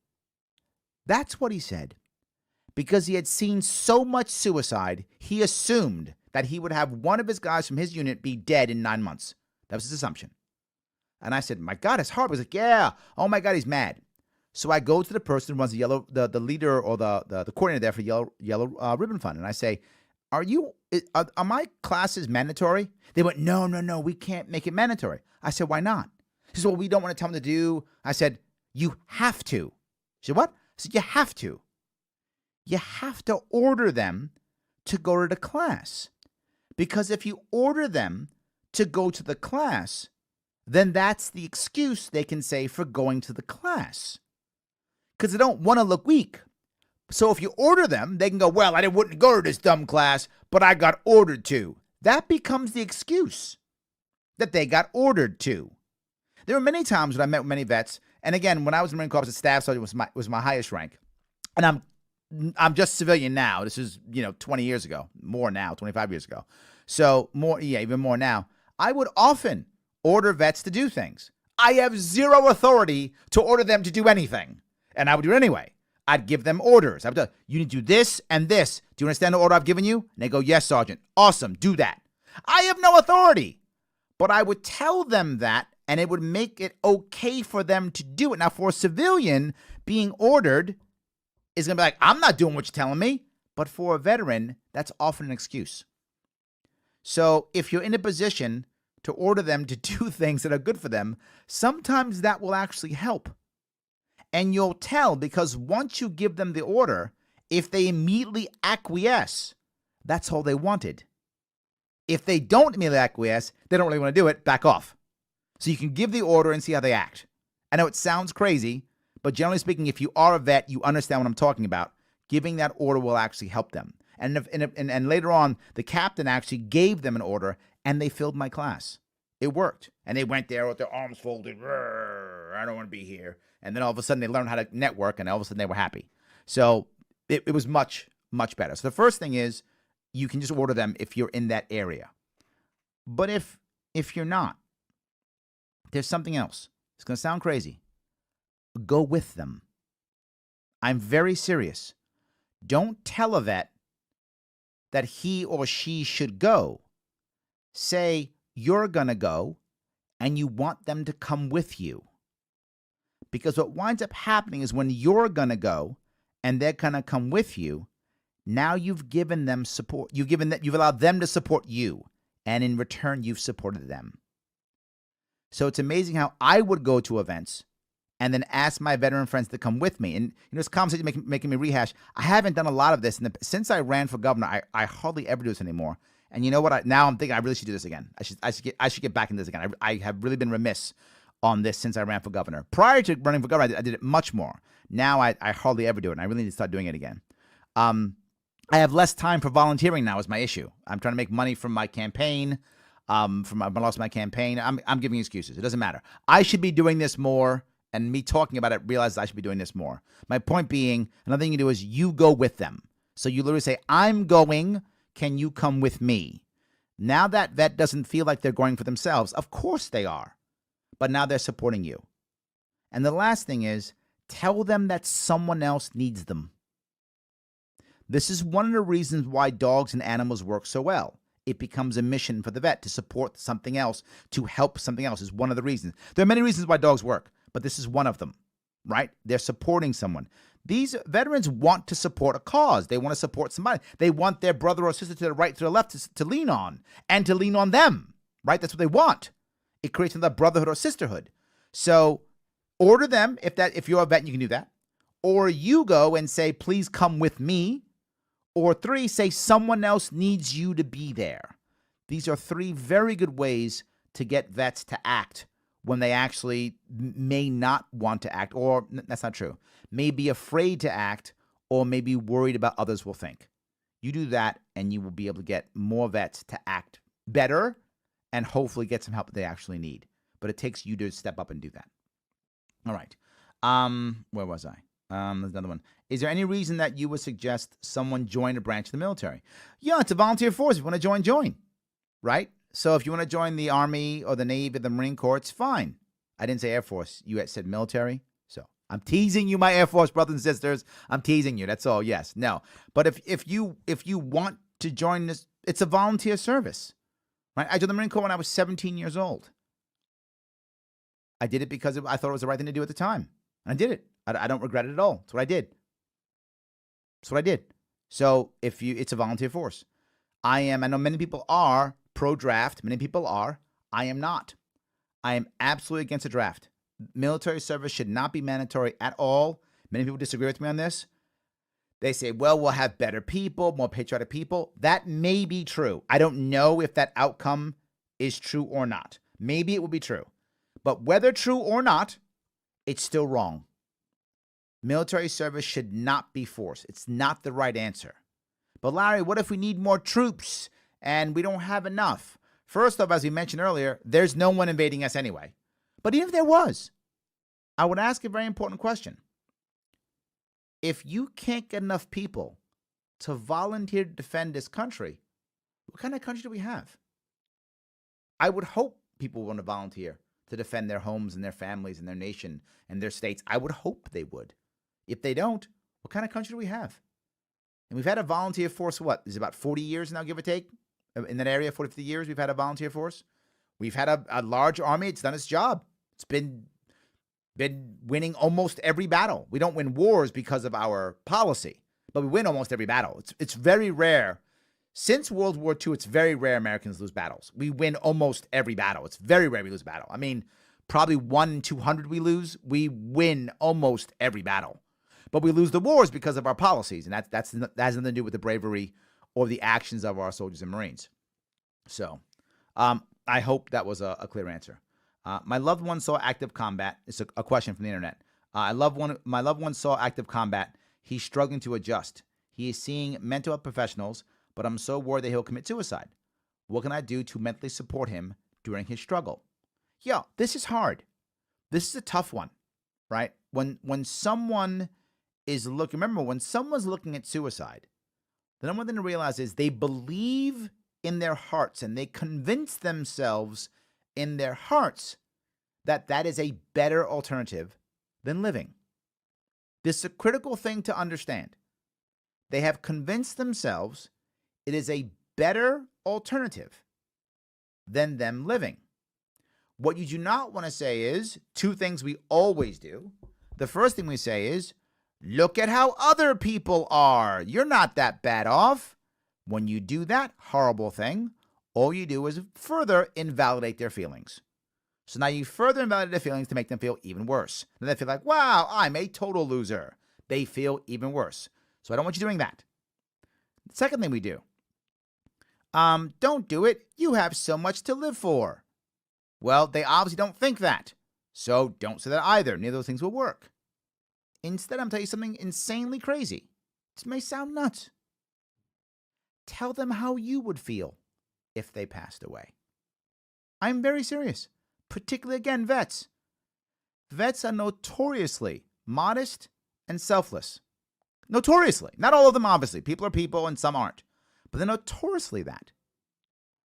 That's what he said. Because he had seen so much suicide, he assumed that he would have one of his guys from his unit be dead in 9 months. That was his assumption. And I said, my God, it's hard. He was like, yeah. Oh, my God, he's mad. So I go to the person who runs the leader or the coordinator there for yellow ribbon fund, and I say, are my classes mandatory? They went, no, we can't make it mandatory. I said, why not? He said, well, we don't want to tell them to do. I said, you have to. She said, what? I said, you have to. You have to order them to go to the class. Because if you order them to go to the class, then that's the excuse they can say for going to the class. Because they don't want to look weak. So if you order them, they can go, well, I wouldn't go to this dumb class, but I got ordered to. That becomes the excuse that they got ordered to. There were many times when I met with many vets, and again, when I was in the Marine Corps, as a staff sergeant was my highest rank. And I'm just civilian now. This is, 20 years ago, more now, 25 years ago. So even more now. I would often order vets to do things. I have zero authority to order them to do anything, and I would do it anyway. I'd give them orders. I would tell, you need to do this and this. Do you understand the order I've given you? And they go, yes, Sergeant. Awesome. Do that. I have no authority. But I would tell them that, and it would make it okay for them to do it. Now, for a civilian, being ordered is going to be like, I'm not doing what you're telling me. But for a veteran, that's often an excuse. So if you're in a position to order them to do things that are good for them, sometimes that will actually help. And you'll tell, because once you give them the order, if they immediately acquiesce, that's all they wanted. If they don't immediately acquiesce, they don't really want to do it, back off. So you can give the order and see how they act. I know it sounds crazy, but generally speaking, if you are a vet, you understand what I'm talking about. Giving that order will actually help them. And later on, the captain actually gave them an order, and they filled my class. It worked. And they went there with their arms folded. I don't want to be here. And then all of a sudden they learned how to network, and all of a sudden they were happy. So it was much, much better. So the first thing is you can just order them if you're in that area. But if you're not, there's something else. It's going to sound crazy. Go with them. I'm very serious. Don't tell a vet that he or she should go. Say you're going to go and you want them to come with you. Because what winds up happening is when you're going to go and they're going to come with you, now you've given them support. You've allowed them to support you. And in return, you've supported them. So it's amazing how I would go to events and then ask my veteran friends to come with me. And this conversation making me rehash. I haven't done a lot of this. Since I ran for governor, I hardly ever do this anymore. And you know what? Now I'm thinking I really should do this again. I should get back into this again. I have really been remiss on this since I ran for governor. Prior to running for governor, I did it much more. Now I hardly ever do it, and I really need to start doing it again. I have less time for volunteering now is my issue. I'm trying to make money from my campaign, from my loss of my campaign. I'm giving excuses. It doesn't matter. I should be doing this more, and me talking about it realizes I should be doing this more. My point being, another thing you do is you go with them. So you literally say, I'm going, can you come with me? Now that vet doesn't feel like they're going for themselves. Of course they are. But now they're supporting you. And the last thing is, tell them that someone else needs them. This is one of the reasons why dogs and animals work so well. it becomes a mission for the vet to support something else, to help something else is one of the reasons. There are many reasons why dogs work, but this is one of them, right? They're supporting someone. These veterans want to support a cause. They want to support somebody. They want their brother or sister to the right, to the left to lean on and to lean on them, right? That's what they want. It creates another brotherhood or sisterhood. So order them if you're a vet, you can do that. Or you go and say, please come with me. Or 3, say someone else needs you to be there. These are 3 very good ways to get vets to act when they actually may not want to act, or that's not true, may be afraid to act, or may be worried about others will think. You do that, and you will be able to get more vets to act better and hopefully get some help that they actually need. But it takes you to step up and do that. All right. Where was I? There's another one. Is there any reason that you would suggest someone join a branch of the military? Yeah, it's a volunteer force. If you want to join, right? So if you want to join the Army or the Navy or the Marine Corps, it's fine. I didn't say Air Force. You said military. So I'm teasing you, my Air Force brothers and sisters. I'm teasing you. That's all. Yes. No. But if you want to join this, it's a volunteer service, right? I joined the Marine Corps when I was 17 years old. I did it because I thought it was the right thing to do at the time. And I did it. I don't regret it at all. It's what I did. So it's a volunteer force. I know many people are pro-draft. Many people are. I am not. I am absolutely against a draft. Military service should not be mandatory at all. Many people disagree with me on this. They say, well, we'll have better people, more patriotic people. That may be true. I don't know if that outcome is true or not. Maybe it will be true. But whether true or not, it's still wrong. Military service should not be forced. It's not the right answer. But Larry, what if we need more troops and we don't have enough? First off, as we mentioned earlier, there's no one invading us anyway. But even if there was, I would ask a very important question. If you can't get enough people to volunteer to defend this country, what kind of country do we have? I would hope people want to volunteer to defend their homes and their families and their nation and their states. I would hope they would. If they don't, what kind of country do we have? And we've had a volunteer force, what, is it about 40 years now, give or take? In that area, 40, 50 years, we've had a volunteer force. We've had a large army. It's done its job. It's been winning almost every battle. We don't win wars because of our policy, but we win almost every battle. It's very rare. Since World War II, it's very rare Americans lose battles. We win almost every battle. It's very rare we lose a battle. I mean, probably 1 in 200 we lose. We win almost every battle. But we lose the wars because of our policies, and that has nothing to do with the bravery or the actions of our soldiers and Marines. So I hope that was a clear answer. My loved one saw active combat. It's a question from the internet. My loved one saw active combat. He's struggling to adjust. He is seeing mental health professionals, but I'm so worried that he'll commit suicide. What can I do to mentally support him during his struggle? Yeah, this is hard. This is a tough one, right? When someone is when someone's looking at suicide, the number one thing to realize is they believe in their hearts and they convince themselves in their hearts that that is a better alternative than living. This is a critical thing to understand. They have convinced themselves it is a better alternative than them living. What you do not want to say is 2 things we always do. The first thing we say is, look at how other people are. You're not that bad off. When you do that horrible thing, all you do is further invalidate their feelings. So now you further invalidate their feelings to make them feel even worse. Then they feel like, wow, I'm a total loser. They feel even worse. So I don't want you doing that. The second thing we do, don't do it. You have so much to live for. Well, they obviously don't think that. So don't say that either. Neither of those things will work. Instead, I'm going to tell you something insanely crazy. This may sound nuts. Tell them how you would feel if they passed away. I'm very serious. Particularly, again, vets. Vets are notoriously modest and selfless. Notoriously. Not all of them, obviously. People are people and some aren't. But they're notoriously that.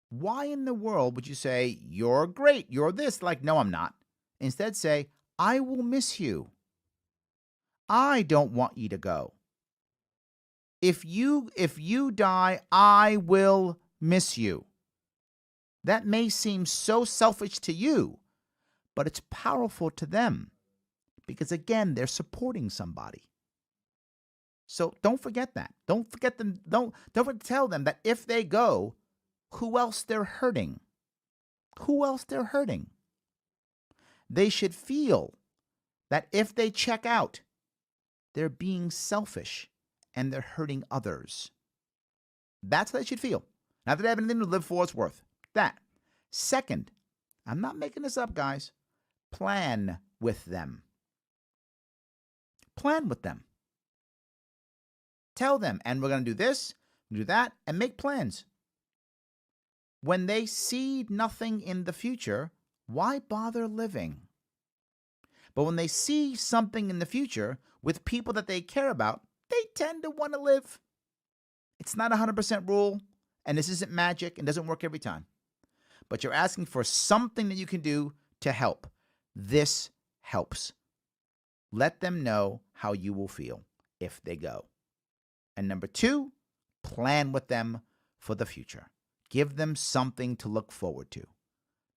Why in the world would you say, you're great, you're this? Like, no, I'm not. Instead, say, I will miss you. I don't want you to go. If you die, I will miss you. That may seem so selfish to you, but it's powerful to them because, again, they're supporting somebody. So don't forget that. Don't forget them. Don't tell them that if they go, who else they're hurting. Who else they're hurting. They should feel that if they check out, they're being selfish and they're hurting others. That's what they should feel. Not that they have anything to live for, it's worth that. Second, I'm not making this up, guys. Plan with them. Plan with them. Tell them, and we're going to do this, do that, and make plans. When they see nothing in the future, why bother living? But when they see something in the future with people that they care about, they tend to want to live. It's not a 100% rule, and this isn't magic and doesn't work every time. But you're asking for something that you can do to help. This helps. Let them know how you will feel if they go. And number 2, plan with them for the future. Give them something to look forward to.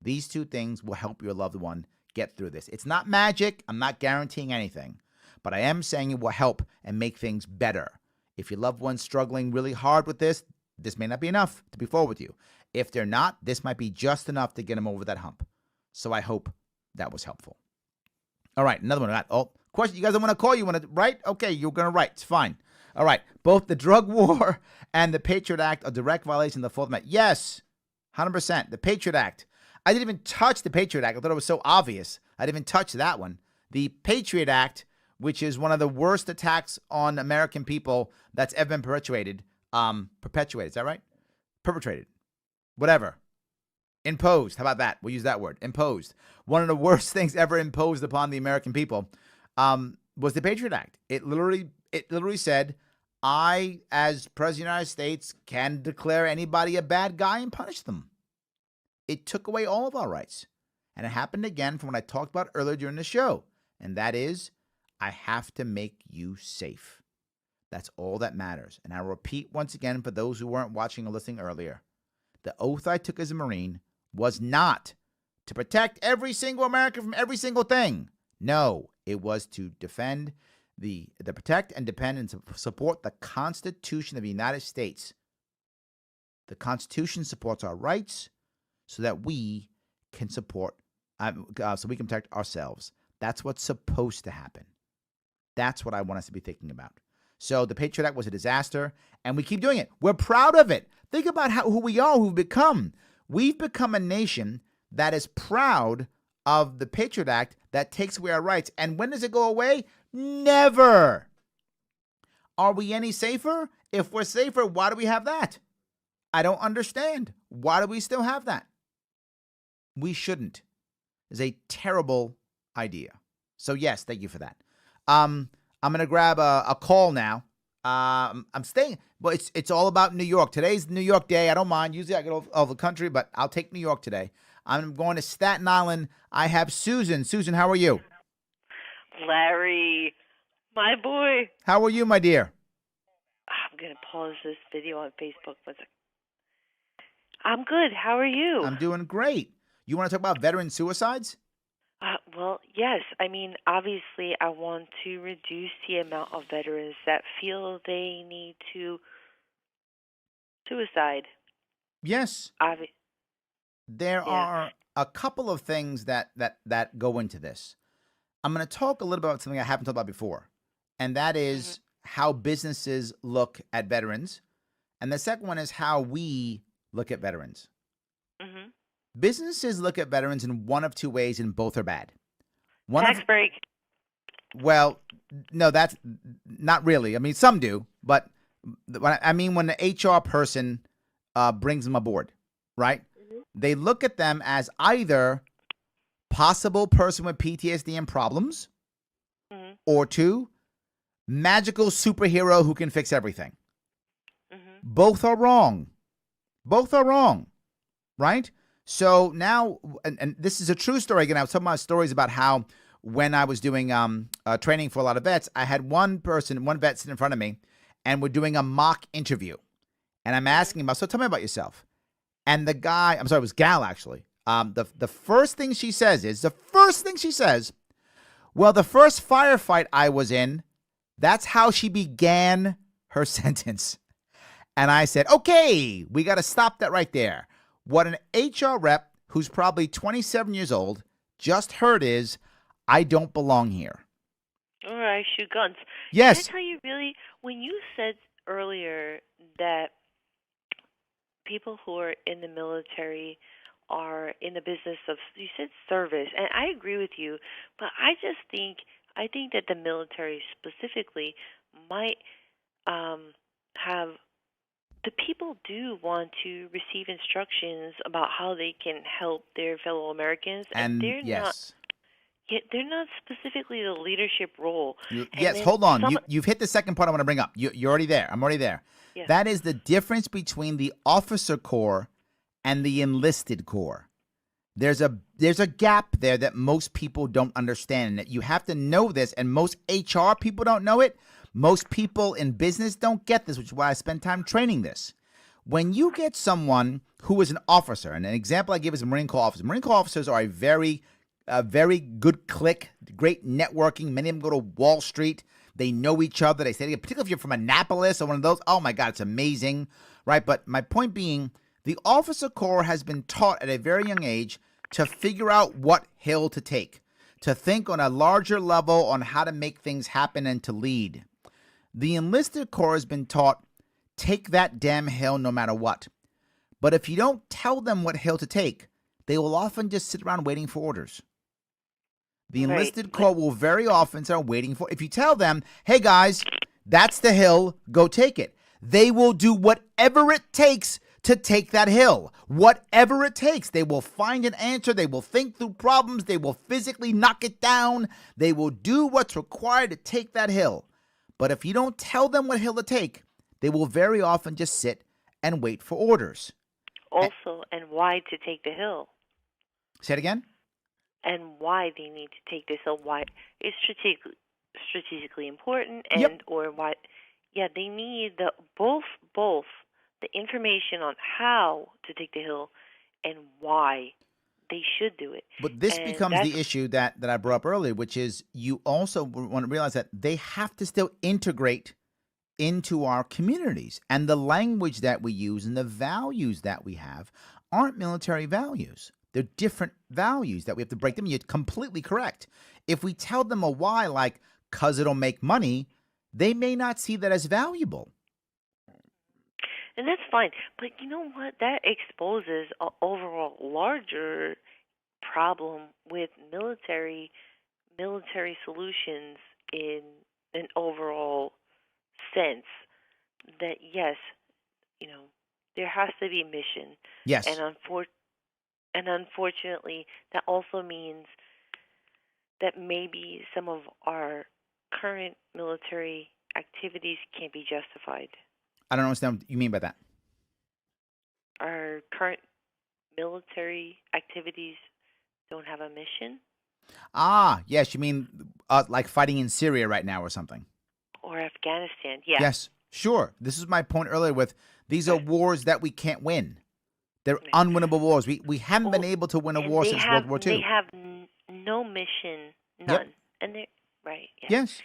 These 2 things will help your loved one get through this. It's not magic. I'm not guaranteeing anything. But I am saying it will help and make things better. If your loved one's struggling really hard with this may not be enough to be forward with you. If they're not, this might be just enough to get them over that hump. So I hope that was helpful. All right, another one. Oh, question. You guys don't want to call? You want to write? Okay, you're going to write. It's fine. All right. Both the drug war and the Patriot Act are direct violation of the 4th Amendment. Yes, 100%. The Patriot Act. I didn't even touch the Patriot Act. I thought it was so obvious. I didn't even touch that one. The Patriot Act, which is one of the worst attacks on American people that's ever been perpetuated. Is that right? Perpetrated. Whatever. Imposed. How about that? We'll use that word. Imposed. One of the worst things ever imposed upon the American people was the Patriot Act. It literally said, I, as President of the United States, can declare anybody a bad guy and punish them. It took away all of our rights. And it happened again from what I talked about earlier during the show. And that is, I have to make you safe. That's all that matters. And I'll repeat once again for those who weren't watching or listening earlier. The oath I took as a Marine was not to protect every single American from every single thing. No, it was to defend the protect and defend and support the Constitution of the United States. The Constitution supports our rights so that we can support, so we can protect ourselves. That's what's supposed to happen. That's what I want us to be thinking about. So the Patriot Act was a disaster, and we keep doing it. We're proud of it. Think about who we are, who we've become. We've become a nation that is proud of the Patriot Act that takes away our rights. And when does it go away? Never. Are we any safer? If we're safer, why do we have that? I don't understand. Why do we still have that? We shouldn't. It's a terrible idea. So yes, thank you for that. I'm going to grab a call now. I'm staying, but it's all about New York. Today's New York day. I don't mind. Usually I go all over the country, but I'll take New York today. I'm going to Staten Island. I have Susan. Susan, how are you? Larry, my boy. How are you, my dear? I'm going to pause this video on Facebook. I'm good. How are you? I'm doing great. You want to talk about veteran suicides? Well, yes. I mean, obviously, I want to reduce the amount of veterans that feel they need to suicide. Yes. There are a couple of things that go into this. I'm going to talk a little about something I haven't talked about before, and that is how businesses look at veterans. And the second one is how we look at veterans. Mm-hmm. Businesses look at veterans in one of 2 ways, and both are bad. Tax break. Well, no, that's not really. I mean, some do, but when the HR person brings them aboard, right? Mm-hmm. They look at them as either possible person with PTSD and problems, mm-hmm. or 2, magical superhero who can fix everything. Mm-hmm. Both are wrong. Both are wrong, right? So now, and this is a true story. Again, I was talking about stories about how when I was doing training for a lot of vets, I had one vet sit in front of me, and we're doing a mock interview. And I'm asking him, so tell me about yourself. And the guy, I'm sorry, it was Gal actually. The first thing she says, well, the first firefight I was in, that's how she began her sentence. And I said, okay, we got to stop that right there. What an HR rep who's probably 27 years old just heard is, I don't belong here. Or I shoot guns. Yes. Can I tell you really, when you said earlier that people who are in the military are in the business of, you said service, and I agree with you, but I think that the military specifically might have, the people do want to receive instructions about how they can help their fellow Americans, and they're not. Yeah, they're not specifically the leadership role. Yes, hold on. You've hit the second part I want to bring up. You're already there. I'm already there. Yeah. That is the difference between the officer corps and the enlisted corps. There's a gap there that most people don't understand, and that you have to know this, and most HR people don't know it. Most people in business don't get this, which is why I spend time training this. When you get someone who is an officer, and an example I give is a Marine Corps officer. Marine Corps officers are a very good clique, great networking. Many of them go to Wall Street. They know each other. They say, particularly if you're from Annapolis or one of those, oh my God, it's amazing, right? But my point being, the officer corps has been taught at a very young age to figure out what hill to take, to think on a larger level on how to make things happen and to lead. The enlisted corps has been taught, take that damn hill no matter what. But if you don't tell them what hill to take, they will often just sit around waiting for orders. The enlisted corps will very often start waiting for, if you tell them, hey guys, that's the hill, go take it. They will do whatever it takes to take that hill. Whatever it takes. They will find an answer. They will think through problems. They will physically knock it down. They will do what's required to take that hill. But if you don't tell them what hill to take, they will very often just sit and wait for orders. Also, and why to take the hill. Say it again? And why they need to take this hill. Why it's strategically important, and or why. Yeah, they need both the information on how to take the hill and why they should do it. But this becomes the issue that I brought up earlier, which is you also want to realize that they have to still integrate into our communities. And the language that we use and the values that we have aren't military values. They're different values that we have to break them. You're completely correct. If we tell them a why, like, 'cause it'll make money, they may not see that as valuable. And that's fine. But you know what? That exposes an overall larger problem with military solutions in an overall sense. That, yes, there has to be mission. Yes. And unfortunately, that also means that maybe some of our current military activities can't be justified. I don't understand what you mean by that. Our current military activities don't have a mission? Ah, yes, you mean like fighting in Syria right now or something? Or Afghanistan, yeah. Yes, sure. This is my point earlier with these are wars that we can't win. They're unwinnable wars. We haven't been able to win a war since World War II. They have no mission, none. Yep. And they're, right, yeah. Yes.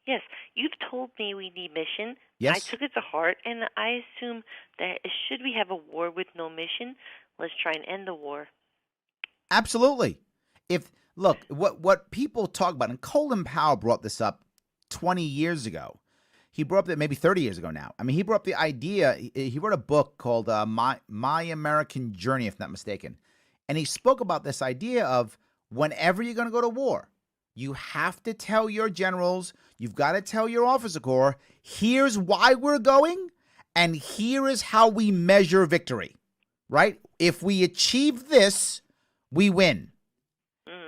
Yes, you've told me we need mission. Yes. I took it to heart, and I assume that should we have a war with no mission, let's try and end the war. Absolutely. Look, what people talk about, and Colin Powell brought this up 20 years ago. He brought up that maybe 30 years ago now. I mean, he brought up the idea. He wrote a book called My American Journey, if not mistaken. And he spoke about this idea of whenever you're going to go to war, you have to tell your generals, you've got to tell your officer corps, here's why we're going, and here is how we measure victory, right? If we achieve this, we win.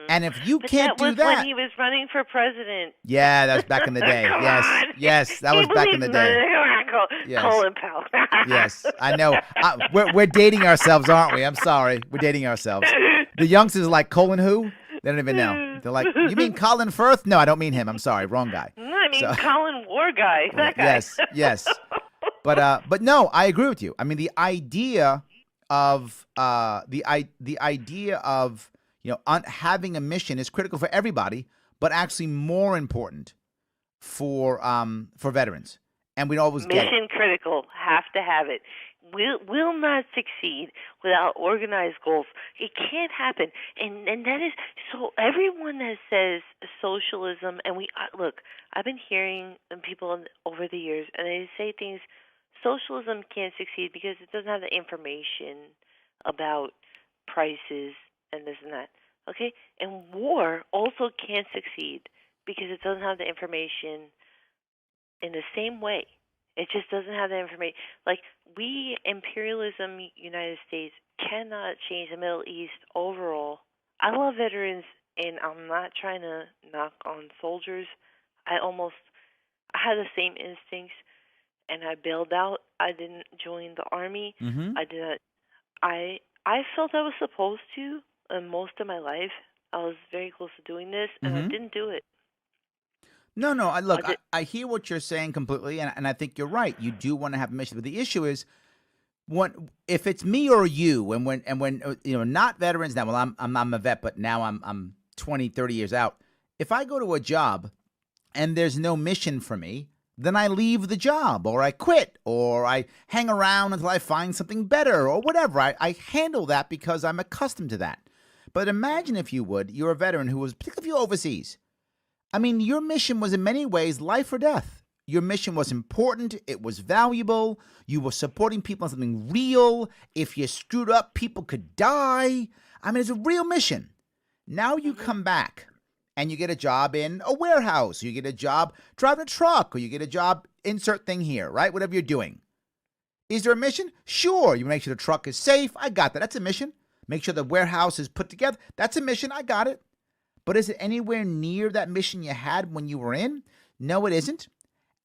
And if you can't do that... That was when he was running for president. Yeah, that was back in the day. Yes, that was back in the day. Yes. Colin Powell. Yes, I know. We're dating ourselves, aren't we? I'm sorry. We're dating ourselves. The youngsters are like, Colin who? They don't even know. They're like, you mean Colin Firth? No, I don't mean him. I'm sorry. Wrong guy. No, I mean Colin War guy. That guy. Yes. But no, I agree with you. I mean, the idea of the idea of having a mission is critical for everybody, but actually more important for veterans, and we always get it. Mission critical. Have to have it. Will not succeed without organized goals. It can't happen, and that is so. Everyone that says socialism, and look, I've been hearing people over the years, and they say things. Socialism can't succeed because it doesn't have the information about prices and this and that. Okay, and war also can't succeed because it doesn't have the information in the same way. It just doesn't have the information. Like, imperialism, United States, cannot change the Middle East overall. I love veterans, and I'm not trying to knock on soldiers. I had the same instincts, and I bailed out. I didn't join the Army. Mm-hmm. I did not. I felt I was supposed to, and most of my life, I was very close to doing this, and I didn't do it. No. I hear what you're saying completely, and I think you're right. You do want to have a mission, but the issue is, if it's me or you, and when not veterans now. Well, I'm a vet, but now I'm 20, 30 years out. If I go to a job and there's no mission for me, then I leave the job, or I quit, or I hang around until I find something better, or whatever. I handle that because I'm accustomed to that. But imagine, if you would, you're a veteran who was, particularly if you're overseas. I mean, your mission was in many ways life or death. Your mission was important. It was valuable. You were supporting people on something real. If you screwed up, people could die. I mean, it's a real mission. Now you come back and you get a job in a warehouse. You get a job driving a truck, or you get a job, insert thing here, right? Whatever you're doing. Is there a mission? Sure. You make sure the truck is safe. I got that. That's a mission. Make sure the warehouse is put together. That's a mission. I got it. But is it anywhere near that mission you had when you were in? No, it isn't.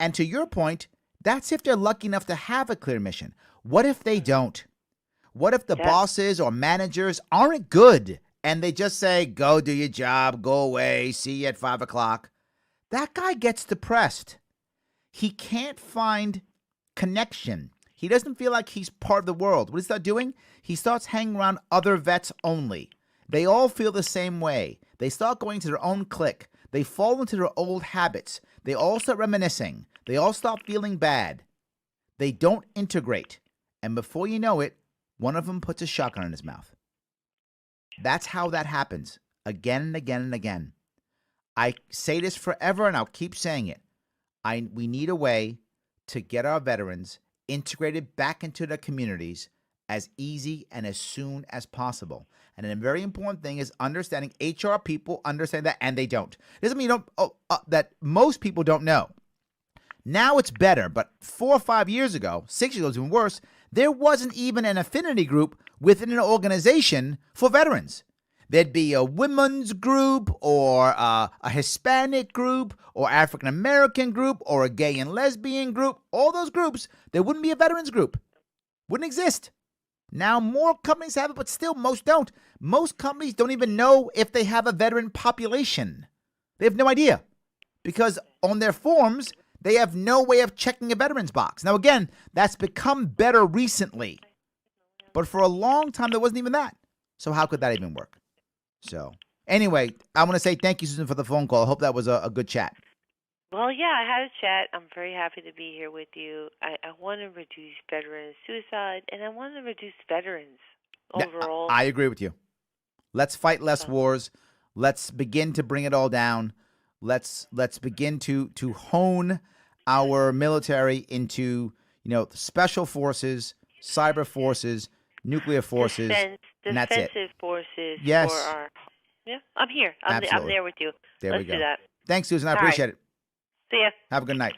And to your point, that's if they're lucky enough to have a clear mission. What if they don't? What if the bosses or managers aren't good and they just say, go do your job, go away, see you at 5 o'clock? That guy gets depressed. He can't find connection. He doesn't feel like he's part of the world. What does he start doing? He starts hanging around other vets only. They all feel the same way. They start going to their own clique. They fall into their old habits. They all start reminiscing. They all stop feeling bad. They don't integrate. And before you know it, one of them puts a shotgun in his mouth. That's how that happens, again and again and again. I say this forever, and I'll keep saying it. We need a way to get our veterans integrated back into their communities as easy and as soon as possible. And a very important thing is understanding HR people understand that, and they don't. It doesn't mean that most people don't know. Now it's better, but 4 or 5 years ago, 6 years ago, it was even worse. There wasn't even an affinity group within an organization for veterans. There'd be a women's group, or a Hispanic group, or African American group, or a gay and lesbian group. All those groups, there wouldn't be a veterans group. Wouldn't exist. Now more companies have it, but still most don't. Most companies don't even know if they have a veteran population. They have no idea, because on their forms, they have no way of checking a veterans box. Now, again, that's become better recently, but for a long time, there wasn't even that. So how could that even work? So anyway, I want to say thank you, Susan, for the phone call. I hope that was a good chat. Well, yeah, I had a chat. I'm very happy to be here with you. I want to reduce veteran suicide, and I want to reduce veterans overall. I agree with you. Let's fight less wars. Let's begin to bring it all down. Let's begin to hone our military into, special forces, cyber forces, nuclear forces, and that's it. Defensive forces. Yes. I'm here. I'm there with you. Let's do that. Thanks, Susan. I appreciate it. See ya. Have a good night.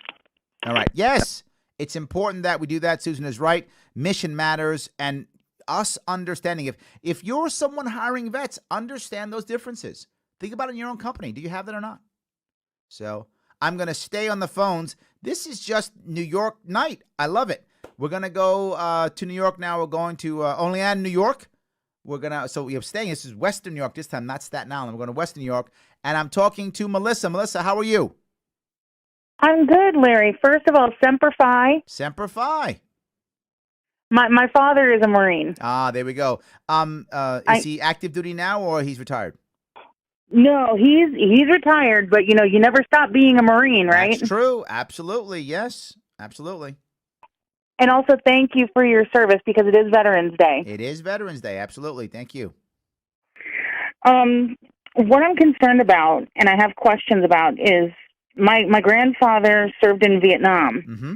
All right. Yes, it's important that we do that. Susan is right. Mission matters, and us understanding. If you're someone hiring vets, understand those differences. Think about it in your own company. Do you have that or not? So I'm going to stay on the phones. This is just New York night. I love it. We're going to go to New York now. We're going to Olean, New York. So staying. This is Western New York this time, not Staten Island. We're going to Western New York, and I'm talking to Melissa. Melissa, how are you? I'm good, Larry. First of all, Semper Fi. Semper Fi. My father is a Marine. Ah, there we go. Is he active duty now or he's retired? No, he's retired, but you never stop being a Marine, right? That's true. Absolutely. Yes. Absolutely. And also thank you for your service because it is Veterans Day. It is Veterans Day. Absolutely. Thank you. What I'm concerned about and I have questions about is my grandfather served in Vietnam. Mm-hmm.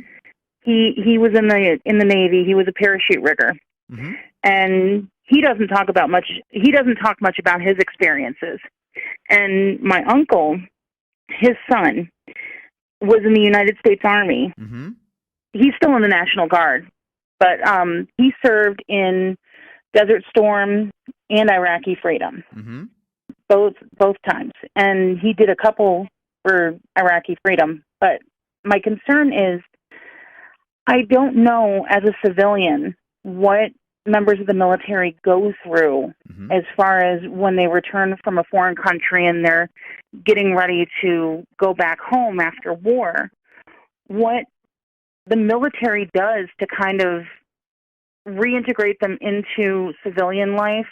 He was in the Navy. He was a parachute rigger. Mm-hmm. And he doesn't talk much about his experiences. And my uncle, his son, was in the United States Army. Mm-hmm. He's still in the National Guard, but he served in Desert Storm and Iraqi Freedom, Mm-hmm. both times. And he did a couple for Iraqi Freedom. But my concern is I don't know as a civilian what members of the military go through Mm-hmm. as far as when they return from a foreign country and they're getting ready to go back home after war. What the military does to kind of reintegrate them into civilian life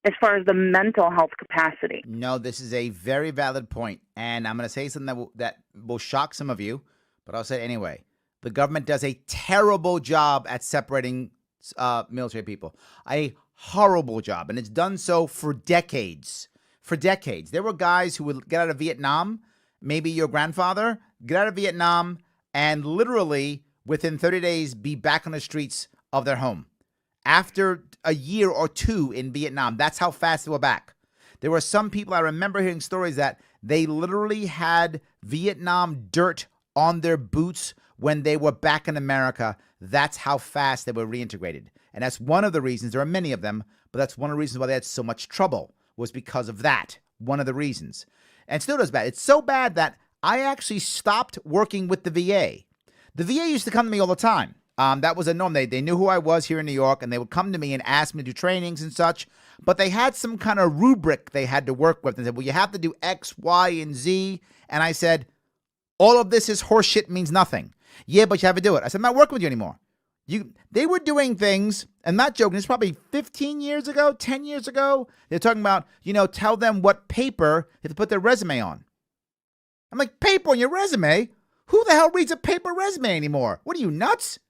as far as the mental health capacity. No, this is a very valid point, and I'm going to say something that will shock some of you, but I'll say it anyway. The government does a terrible job at separating military people. A horrible job, and it's done so for decades. For decades. There were guys who would get out of Vietnam, maybe your grandfather, get out of Vietnam, and literally within 30 days be back on the streets of their home. After a year or two in Vietnam, that's how fast they were back. There were some people, I remember hearing stories that they literally had Vietnam dirt on their boots when they were back in America. That's how fast they were reintegrated. And that's one of the reasons, there are many of them, but that's one of the reasons why they had so much trouble, was because of that. One of the reasons. And still does bad. It's so bad that I actually stopped working with the VA. The VA used to come to me all the time. That was a norm. They knew who I was here in New York, and they would come to me and ask me to do trainings and such. But they had some kind of rubric they had to work with. They said, well, you have to do X, Y, and Z. And I said, all of this is horseshit, means nothing. Yeah, but you have to do it. I said, I'm not working with you anymore. They were doing things, I'm not joking, it's probably 15 years ago, 10 years ago. They're talking about, tell them what paper they have to put their resume on. I'm like, paper on your resume? Who the hell reads a paper resume anymore? What are you, nuts?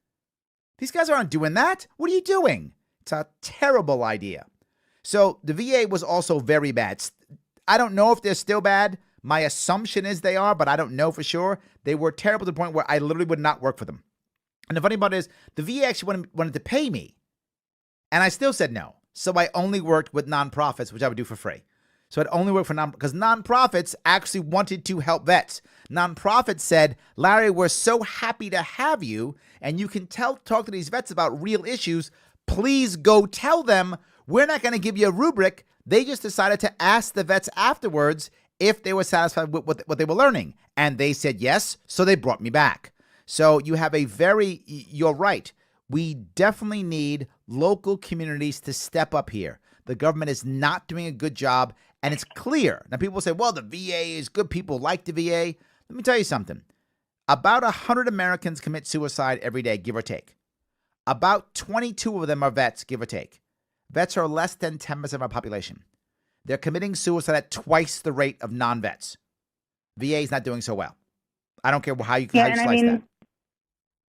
These guys aren't doing that. What are you doing? It's a terrible idea. So the VA was also very bad. I don't know if they're still bad. My assumption is they are, but I don't know for sure. They were terrible to the point where I literally would not work for them. And the funny part is, the VA actually wanted to pay me, and I still said no. So I only worked with nonprofits, which I would do for free. So I'd only work for because nonprofits actually wanted to help vets. Nonprofits said, Larry, we're so happy to have you, and you can talk to these vets about real issues. Please go tell them we're not going to give you a rubric. They just decided to ask the vets afterwards if they were satisfied with what they were learning. And they said yes, so they brought me back. So you have you're right. We definitely need local communities to step up here. The government is not doing a good job, and it's clear. Now, people say, well, the VA is good. People like the VA. Let me tell you something. About 100 Americans commit suicide every day, give or take. About 22 of them are vets, give or take. Vets are less than 10% of our population. They're committing suicide at twice the rate of non-vets. VA is not doing so well. I don't care how you slice that.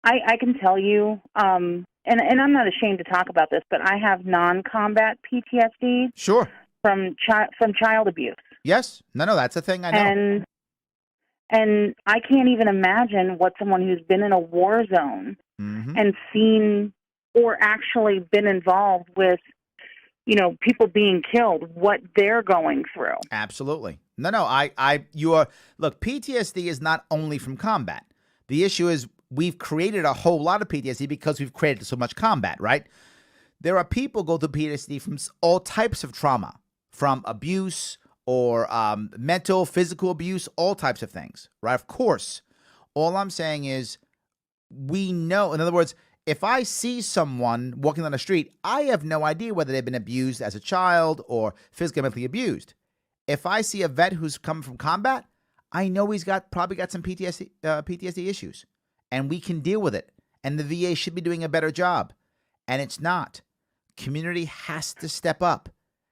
I can tell you, and I'm not ashamed to talk about this, but I have non-combat PTSD. Sure. From child abuse. Yes. No, that's a thing I know. And I can't even imagine what someone who's been in a war zone and seen or actually been involved with, people being killed, what they're going through. Absolutely. No, look, PTSD is not only from combat. The issue is we've created a whole lot of PTSD because we've created so much combat, right? There are people who go through PTSD from all types of trauma, from abuse or mental, physical abuse, all types of things, right? Of course. All I'm saying is we know, in other words, if I see someone walking down the street, I have no idea whether they've been abused as a child or physically, mentally abused. If I see a vet who's come from combat, I know he's probably got some PTSD issues, and we can deal with it. And the VA should be doing a better job. And it's not. Community has to step up.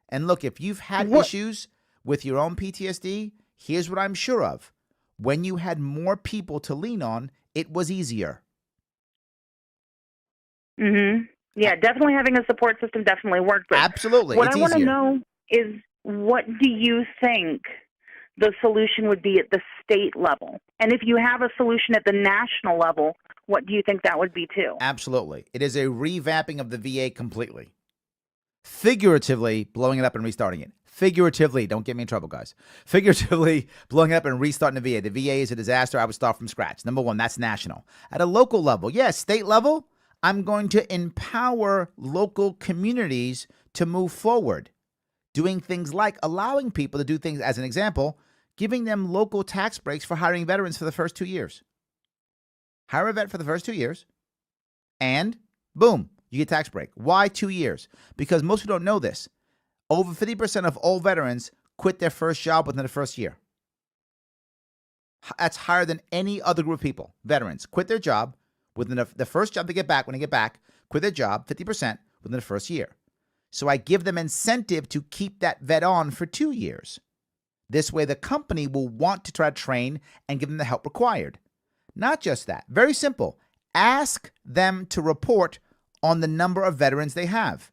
And look, if you've had What? issues with your own PTSD, here's what I'm sure of. When you had more people to lean on, it was easier. Yeah, definitely having a support system definitely worked. But Absolutely. what It's I want to easier. know is, what do you think the solution would be at the state level? And if you have a solution at the national level, what do you think that would be too? Absolutely. It is a revamping of the VA completely. Figuratively, blowing it up and restarting it. Figuratively, don't get me in trouble, guys. Figuratively, blowing it up and restarting the VA. The VA is a disaster. I would start from scratch. Number one, that's national. At a local level, yes, state level, I'm going to empower local communities to move forward, doing things like allowing people to do things, as an example, giving them local tax breaks for hiring veterans for the first 2 years. Hire a vet for the first 2 years, and boom, you get tax break. Why 2 years? Because most people don't know this. Over 50% of all veterans quit their first job within the first year. That's higher than any other group of people. Veterans quit their job within the first job they get back. When they get back, quit their job, 50% within the first year. So I give them incentive to keep that vet on for 2 years. This way, the company will want to try to train and give them the help required. Not just that. Very simple. Ask them to report on the number of veterans they have.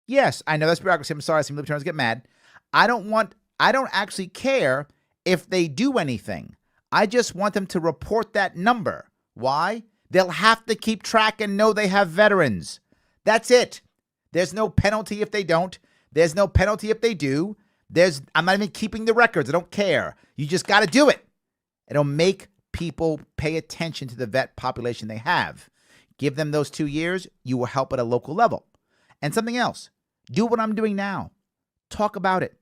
Yes, I know that's bureaucracy. I'm sorry, some libertarians get mad. I don't actually care if they do anything. I just want them to report that number. Why? They'll have to keep track and know they have veterans. That's it. There's no penalty if they don't. There's no penalty if they do. I'm not even keeping the records. I don't care. You just got to do it. It'll make people pay attention to the vet population they have. Give them those 2 years. You will help at a local level. And something else. Do what I'm doing now. Talk about it.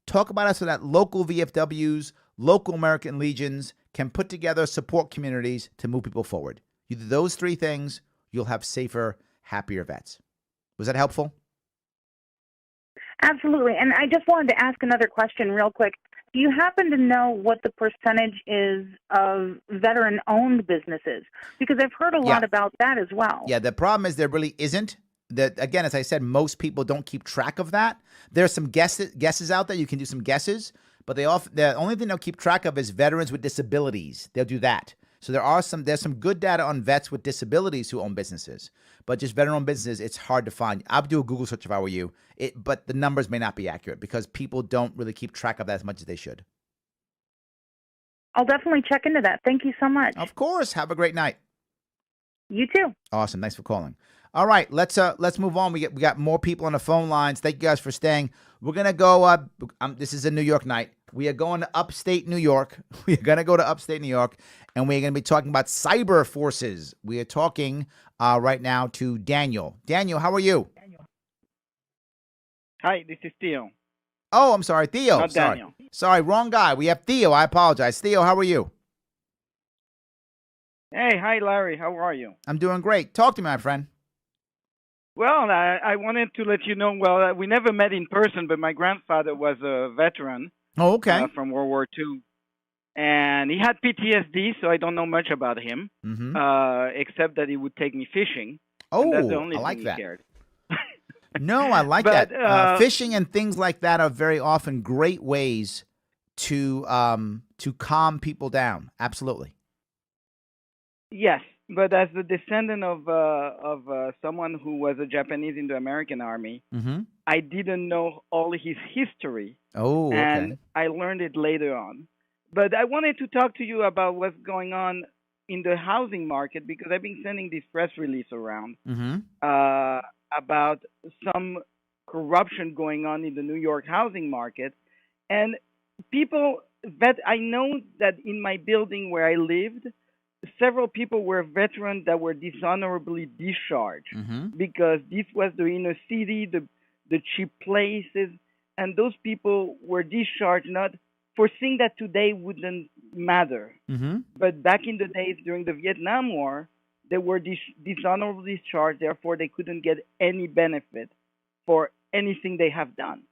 Talk about it so that local VFWs, local American Legions can put together support communities to move people forward. You do those 3 things, you'll have safer, happier vets. Was that helpful? Absolutely. And I just wanted to ask another question real quick. Do you happen to know what the percentage is of veteran-owned businesses? Because I've heard a lot about that as well. Yeah, the problem is there really isn't. Again, as I said, most people don't keep track of that. There's some guesses out there. You can do some guesses, but the only thing they'll keep track of is veterans with disabilities. They'll do that. So there's some good data on vets with disabilities who own businesses, but just veteran-owned businesses, it's hard to find. I would do a Google search if I were you, but the numbers may not be accurate because people don't really keep track of that as much as they should. I'll definitely check into that. Thank you so much. Of course. Have a great night. You too. Awesome. Thanks for calling. All right, let's move on. We got more people on the phone lines. Thank you guys for staying. We're gonna go. This is a New York night. We are going to upstate New York. We are gonna go to upstate New York, and we're gonna be talking about cyber forces. We are talking right now to Daniel. Daniel, how are you? Hi, this is Theo. Oh, I'm sorry, Theo. Not sorry. Daniel. Sorry, wrong guy. We have Theo. I apologize. Theo, how are you? Hey, hi, Larry. How are you? I'm doing great. Talk to me, my friend. Well, I wanted to let you know, we never met in person, but my grandfather was a veteran Oh, okay. from World War II. And he had PTSD, so I don't know much about him, except that he would take me fishing. Oh, and that's the only I like thing that. He cared. No, I like But, that. Fishing and things like that are very often great ways to calm people down. Absolutely. Yes, but as the descendant of someone who was a Japanese in the American Army, I didn't know all his history. Oh, okay. And I learned it later on. But I wanted to talk to you about what's going on in the housing market because I've been sending this press release around about some corruption going on in the New York housing market. And I know that in my building where I lived, several people were veterans that were dishonorably discharged because this was the inner city, the cheap places, and those people were discharged not foreseeing that today wouldn't matter. But back in the days during the Vietnam War, they were dishonorably discharged, therefore they couldn't get any benefit for anything they have done.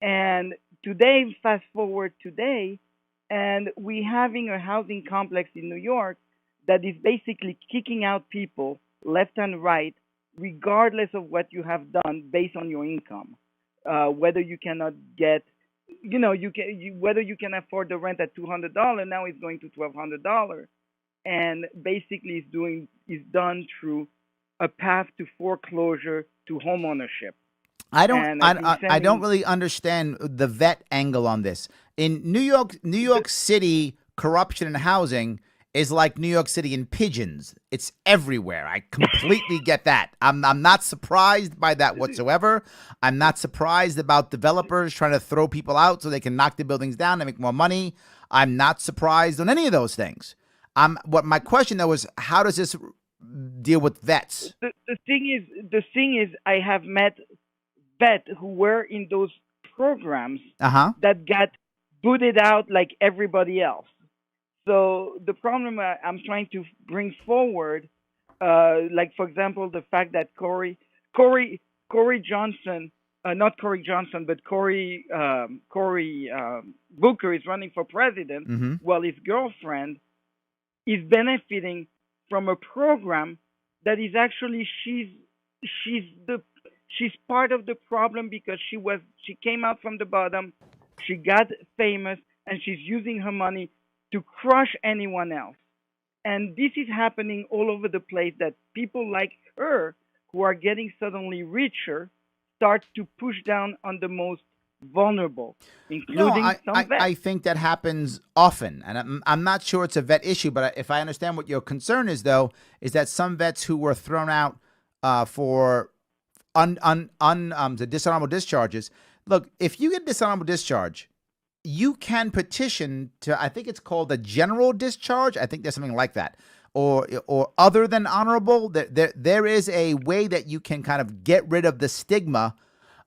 And today, fast forward today, and we're having a housing complex in New York that is basically kicking out people left and right regardless of what you have done based on your income. Whether you cannot get, whether you can afford the rent at $200, now it's going to $1,200, and basically is done through a path to foreclosure to homeownership. I don't really understand the vet angle on this. In New York City, corruption in housing is like New York City in pigeons. It's everywhere. I completely get that. I'm not surprised by that whatsoever. I'm not surprised about developers trying to throw people out so they can knock the buildings down and make more money. I'm not surprised on any of those things. What my question though is, how does this deal with vets? The thing is, I have met vets who were in those programs that got booted out like everybody else. So the problem I'm trying to bring forward, like for example, the fact that Cory Johnson, not Cory Johnson, but Cory Booker is running for president, while his girlfriend is benefiting from a program that is actually she's part of the problem because she came out from the bottom, she got famous, and she's using her money to crush anyone else. And this is happening all over the place, that people like her who are getting suddenly richer start to push down on the most vulnerable, including some vets. I think that happens often, and I'm not sure it's a vet issue, but if I understand what your concern is, though, is that some vets who were thrown out for the dishonorable discharges. Look, if you get dishonorable discharge, you can petition to, I think it's called a general discharge. I think there's something like that, or other than honorable. There is a way that you can kind of get rid of the stigma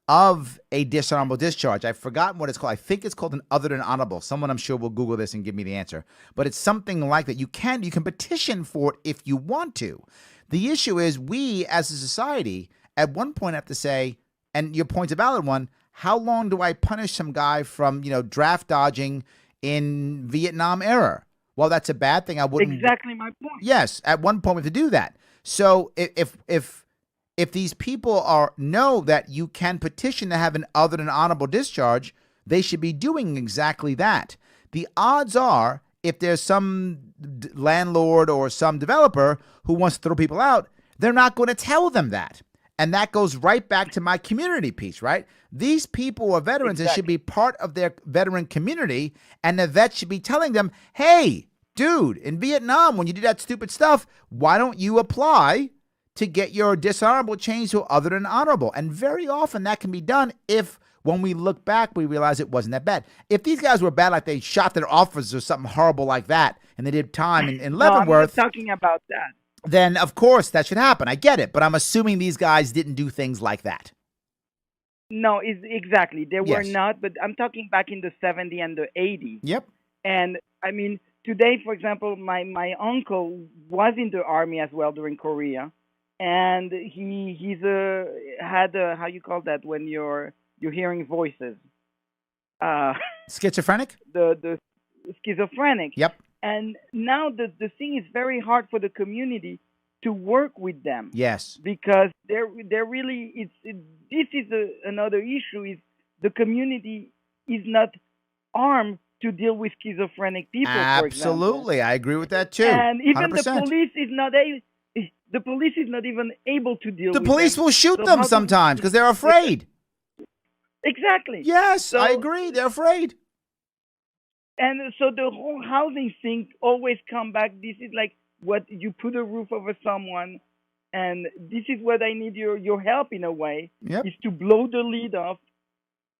of a dishonorable discharge. I've forgotten what it's called. I think it's called an other than honorable. Someone I'm sure will Google this and give me the answer. But it's something like that. You can petition for it if you want to. The issue is we as a society at one point have to say, and your point's a valid one, how long do I punish some guy from, draft dodging in Vietnam era? Well, that's a bad thing. I wouldn't. Exactly my point. Yes, at one point we have to do that. So if these people know that you can petition to have an other than honorable discharge, they should be doing exactly that. The odds are, if there's some landlord or some developer who wants to throw people out, they're not going to tell them that. And that goes right back to my community piece, right? These people are veterans and should be part of their veteran community, and the vets should be telling them, hey, dude, in Vietnam, when you did that stupid stuff, why don't you apply to get your dishonorable changed to other than honorable? And very often that can be done if, when we look back, we realize it wasn't that bad. If these guys were bad, like they shot their officers or something horrible like that, and they did time in Leavenworth. I'm not talking about that. Then, of course, that should happen. I get it. But I'm assuming these guys didn't do things like that. No, exactly. They were not. But I'm talking back in the 70s and the 80s. Yep. And, I mean, today, for example, my uncle was in the Army as well during Korea. And he had how you call that when you're hearing voices? Schizophrenic? The schizophrenic. Yep. And now the thing is very hard for the community to work with them. Yes. Because they're really, this is another issue, is the community is not armed to deal with schizophrenic people, for example. Absolutely. I agree with that too. And even 100%. the police is not even able to deal with them. The police will shoot them sometimes because they're afraid. Exactly. Yes, I agree. They're afraid. And so the whole housing thing always come back. This is like what you put a roof over someone, and this is what I need your help in a way, is to blow the lid off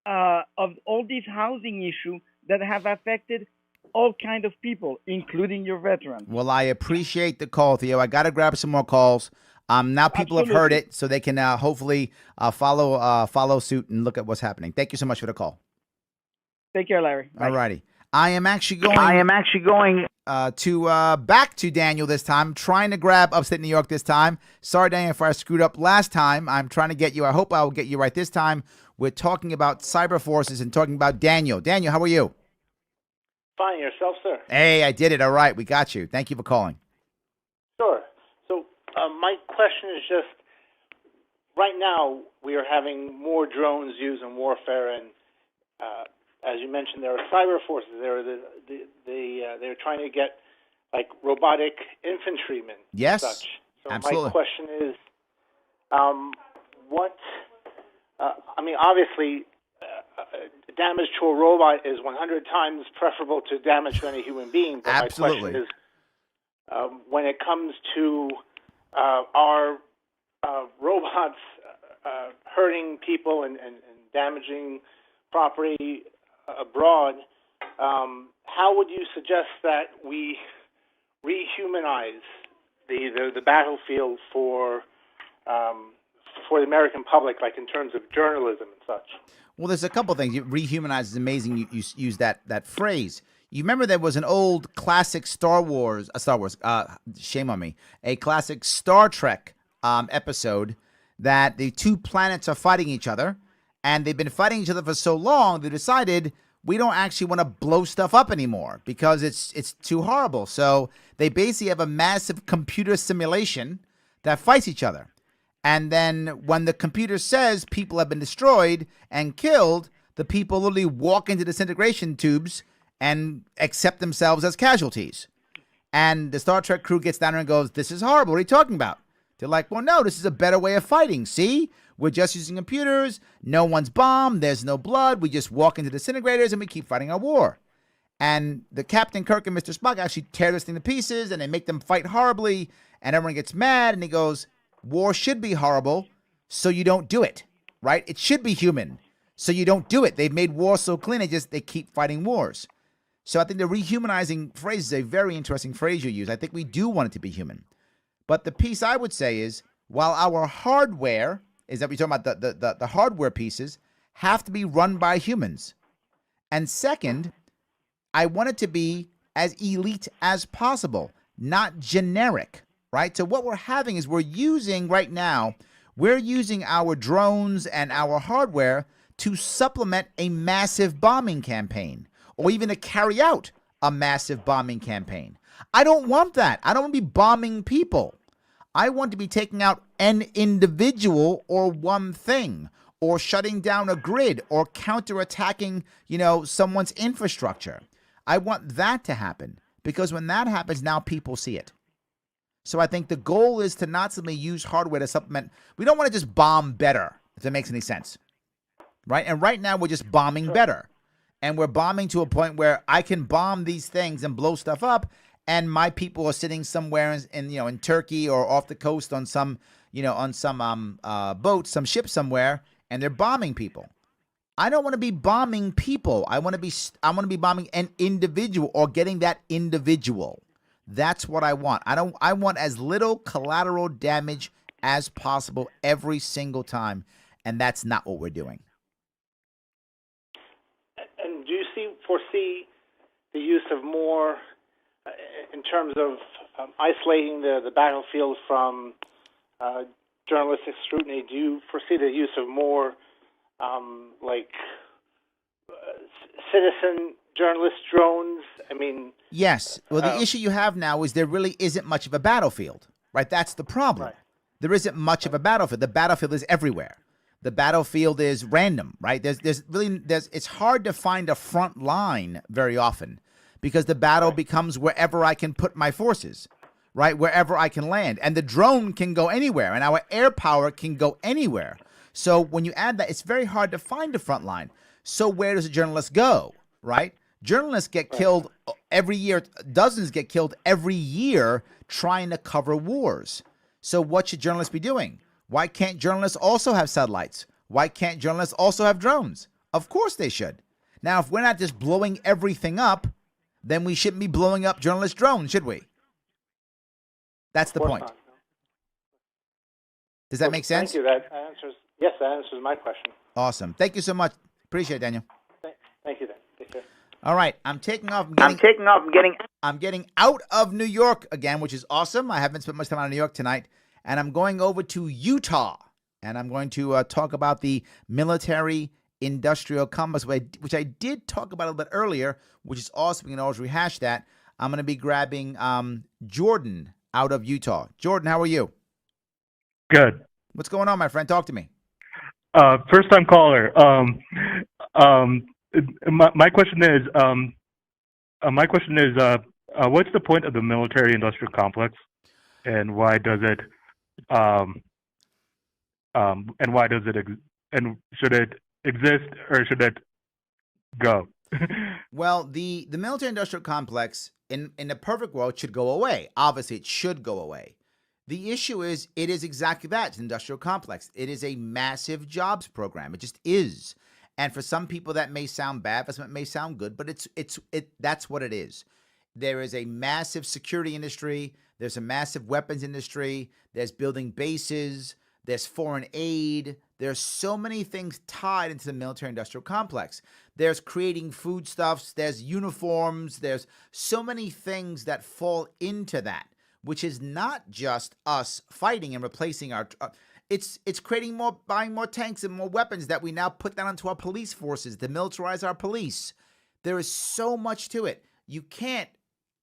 of all these housing issues that have affected all kinds of people, including your veterans. Well, I appreciate the call, Theo. I got to grab some more calls. Now people have heard it, so they can hopefully follow suit and look at what's happening. Thank you so much for the call. Take care, Larry. Bye. All righty. I am actually going back to Daniel this time. I'm trying to grab upstate New York this time. Sorry, Daniel, if I screwed up last time. I'm trying to get you. I hope I will get you right this time. We're talking about cyber forces and talking about Daniel. Daniel, how are you? Fine. Yourself, sir? Hey, I did it. All right. We got you. Thank you for calling. Sure. So my question is just, right now we are having more drones used in warfare, and as you mentioned, there are cyber forces. They're trying to get like robotic infantrymen. Yes, and such. So absolutely. my question is, what? I mean, obviously, damage to a robot is 100 times preferable to damage to any human being. But Absolutely. my question is, when it comes to our robots hurting people and damaging property abroad, how would you suggest that we rehumanize the battlefield for the American public, like in terms of journalism and such? Well, there's a couple things. Rehumanize is amazing. You use that phrase. You remember there was an old classic shame on me, a classic Star Trek episode that the two planets are fighting each other, and they've been fighting each other for so long, they decided we don't actually want to blow stuff up anymore because it's too horrible. So they basically have a massive computer simulation that fights each other. And then when the computer says people have been destroyed and killed, the people literally walk into disintegration tubes and accept themselves as casualties. And the Star Trek crew gets down there and goes, "This is horrible. What are you talking about?" They're like, "Well, no, this is a better way of fighting. See? We're just using computers. No one's bombed. There's no blood. We just walk into disintegrators and we keep fighting our war." And the Captain Kirk and Mr. Spock actually tear this thing to pieces and they make them fight horribly. And everyone gets mad and he goes, "War should be horrible, so you don't do it, right? It should be human, so you don't do it. They've made war so clean, they keep fighting wars." So I think the rehumanizing phrase is a very interesting phrase you use. I think we do want it to be human. But the piece I would say is, while our hardware, is that we're talking about the hardware pieces, have to be run by humans. And second, I want it to be as elite as possible, not generic, right? So what we're having is we're using our drones and our hardware to supplement a massive bombing campaign, or even to carry out a massive bombing campaign. I don't want that. I don't want to be bombing people. I want to be taking out an individual or one thing, or shutting down a grid, or counterattacking, someone's infrastructure. I want that to happen, because when that happens, now people see it. So I think the goal is to not simply use hardware to supplement. We don't want to just bomb better, if that makes any sense, right? And right now we're just bombing better. And we're bombing to a point where I can bomb these things and blow stuff up, and my people are sitting somewhere in Turkey or off the coast on some boat, some ship somewhere, and they're bombing people. I don't want to be bombing people. I want to be bombing an individual or getting that individual. That's what I want. I want as little collateral damage as possible every single time, and that's not what we're doing. And do you foresee the use of more, in terms of isolating the battlefield from journalistic scrutiny? Do you foresee the use of more citizen journalist drones? I mean, yes. Well, the issue you have now is there really isn't much of a battlefield, right? That's the problem. Right. There isn't much of a battlefield. The battlefield is everywhere. The battlefield is random, right? It's hard to find a front line very often, because the battle becomes wherever I can put my forces, right? Wherever I can land. And the drone can go anywhere, and our air power can go anywhere. So when you add that, it's very hard to find a front line. So where does a journalist go, right? Journalists get killed every year. Dozens get killed every year trying to cover wars. So what should journalists be doing? Why can't journalists also have satellites? Why can't journalists also have drones? Of course they should. Now, if we're not just blowing everything up, then we shouldn't be blowing up journalist drones, should we? That's the point. Not. Does that make sense? Thank you. That answers my question. Awesome. Thank you so much. Appreciate it, Daniel. Thank you, Dan. Take care. All right, I'm taking off. I'm getting out of New York again, which is awesome. I haven't spent much time out of New York tonight, and I'm going over to Utah, and I'm going to talk about the military-industrial complex, which I did talk about a little bit earlier, which is awesome. We can always rehash that. I'm going to be grabbing Jordan out of Utah. Jordan, how are you? Good. What's going on, my friend? Talk to me. First time caller. My question is, what's the point of the military-industrial complex, and why does it, and should it exist or should it go? Well, the military-industrial complex in a perfect world should go away. Obviously, it should go away. The issue is, it is exactly that. It's an industrial complex. It is a massive jobs program. It just is. And for some people, that may sound bad. For some, it may sound good. But that's what it is. There is a massive security industry. There's a massive weapons industry. There's building bases. There's foreign aid. There's so many things tied into the military-industrial complex. There's creating foodstuffs. There's uniforms. There's so many things that fall into that, which is not just us fighting and replacing our. It's creating more, buying more tanks and more weapons that we now put down into our police forces to militarize our police. There is so much to it. You can't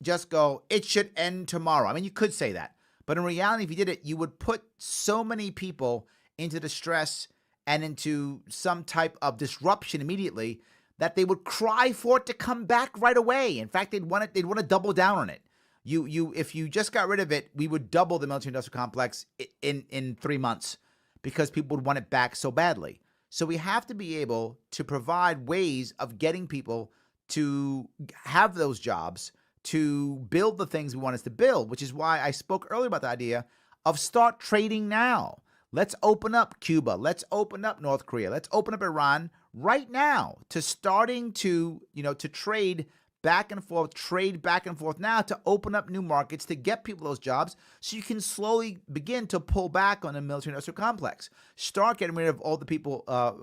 just go, it should end tomorrow. I mean, you could say that, but in reality, if you did it, you would put so many people into distress and into some type of disruption immediately that they would cry for it to come back right away. In fact, they'd want to double down on it. If you just got rid of it, we would double the military-industrial complex in 3 months because people would want it back so badly. So we have to be able to provide ways of getting people to have those jobs, to build the things we want us to build, which is why I spoke earlier about the idea of start trading now. Let's open up Cuba. Let's open up North Korea. Let's open up Iran right now to starting to trade back and forth now to open up new markets, to get people those jobs so you can slowly begin to pull back on the military-industrial complex. Start getting rid of all the people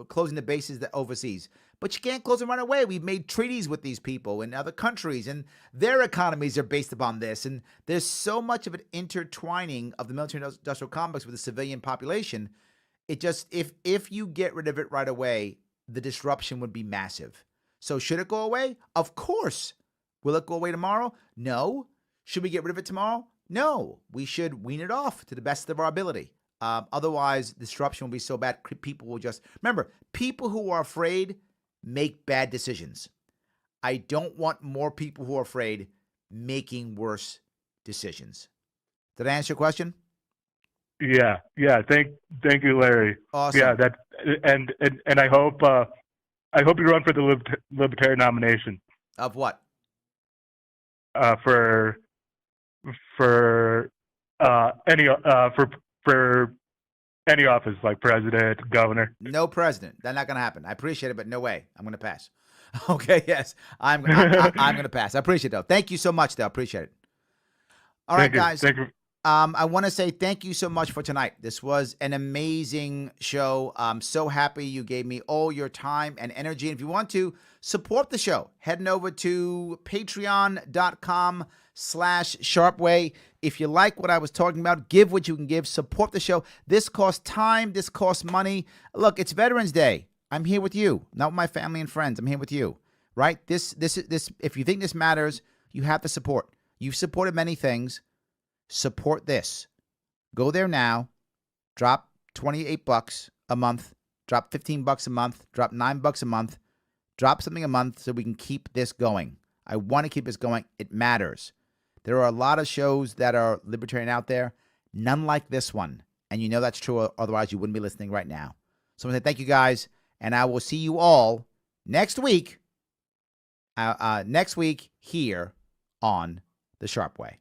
closing the bases that overseas. But you can't close them right away. We've made treaties with these people in other countries, and their economies are based upon this. And there's so much of an intertwining of the military-industrial complex with the civilian population. It just, if you get rid of it right away, the disruption would be massive. So should it go away? Of course. Will it go away tomorrow? No. Should we get rid of it tomorrow? No. We should wean it off to the best of our ability. Otherwise, disruption will be so bad, people will just... Remember, people who are afraid make bad decisions. I don't want more people who are afraid making worse decisions. Did I answer your question? Yeah. Thank you, Larry. Awesome. Yeah, and I hope you run for the Libertarian nomination. Of what? For any office, like president, governor. No president. That's not going to happen. I appreciate it, but no way. I'm going to pass. Okay, yes. I'm going to pass. I appreciate it, though. Thank you so much, though. Appreciate it. All right, guys. Thank you. I want to say thank you so much for tonight. This was an amazing show. I'm so happy you gave me all your time and energy. And if you want to support the show, heading over to patreon.com/Sharpeway. If you like what I was talking about, give what you can give. Support the show. This costs time. This costs money. Look, it's Veterans Day. I'm here with you, not with my family and friends. I'm here with you, right? This. If you think this matters, you have to support. You've supported many things. Support this. Go there now. Drop $28 a month. Drop $15 a month. Drop $9 a month. Drop something a month so we can keep this going. I want to keep this going. It matters. There are a lot of shows that are libertarian out there. None like this one. And you know that's true. Otherwise, you wouldn't be listening right now. So I'm going to say thank you, guys. And I will see you all next week. Next week here on The Sharpe Way.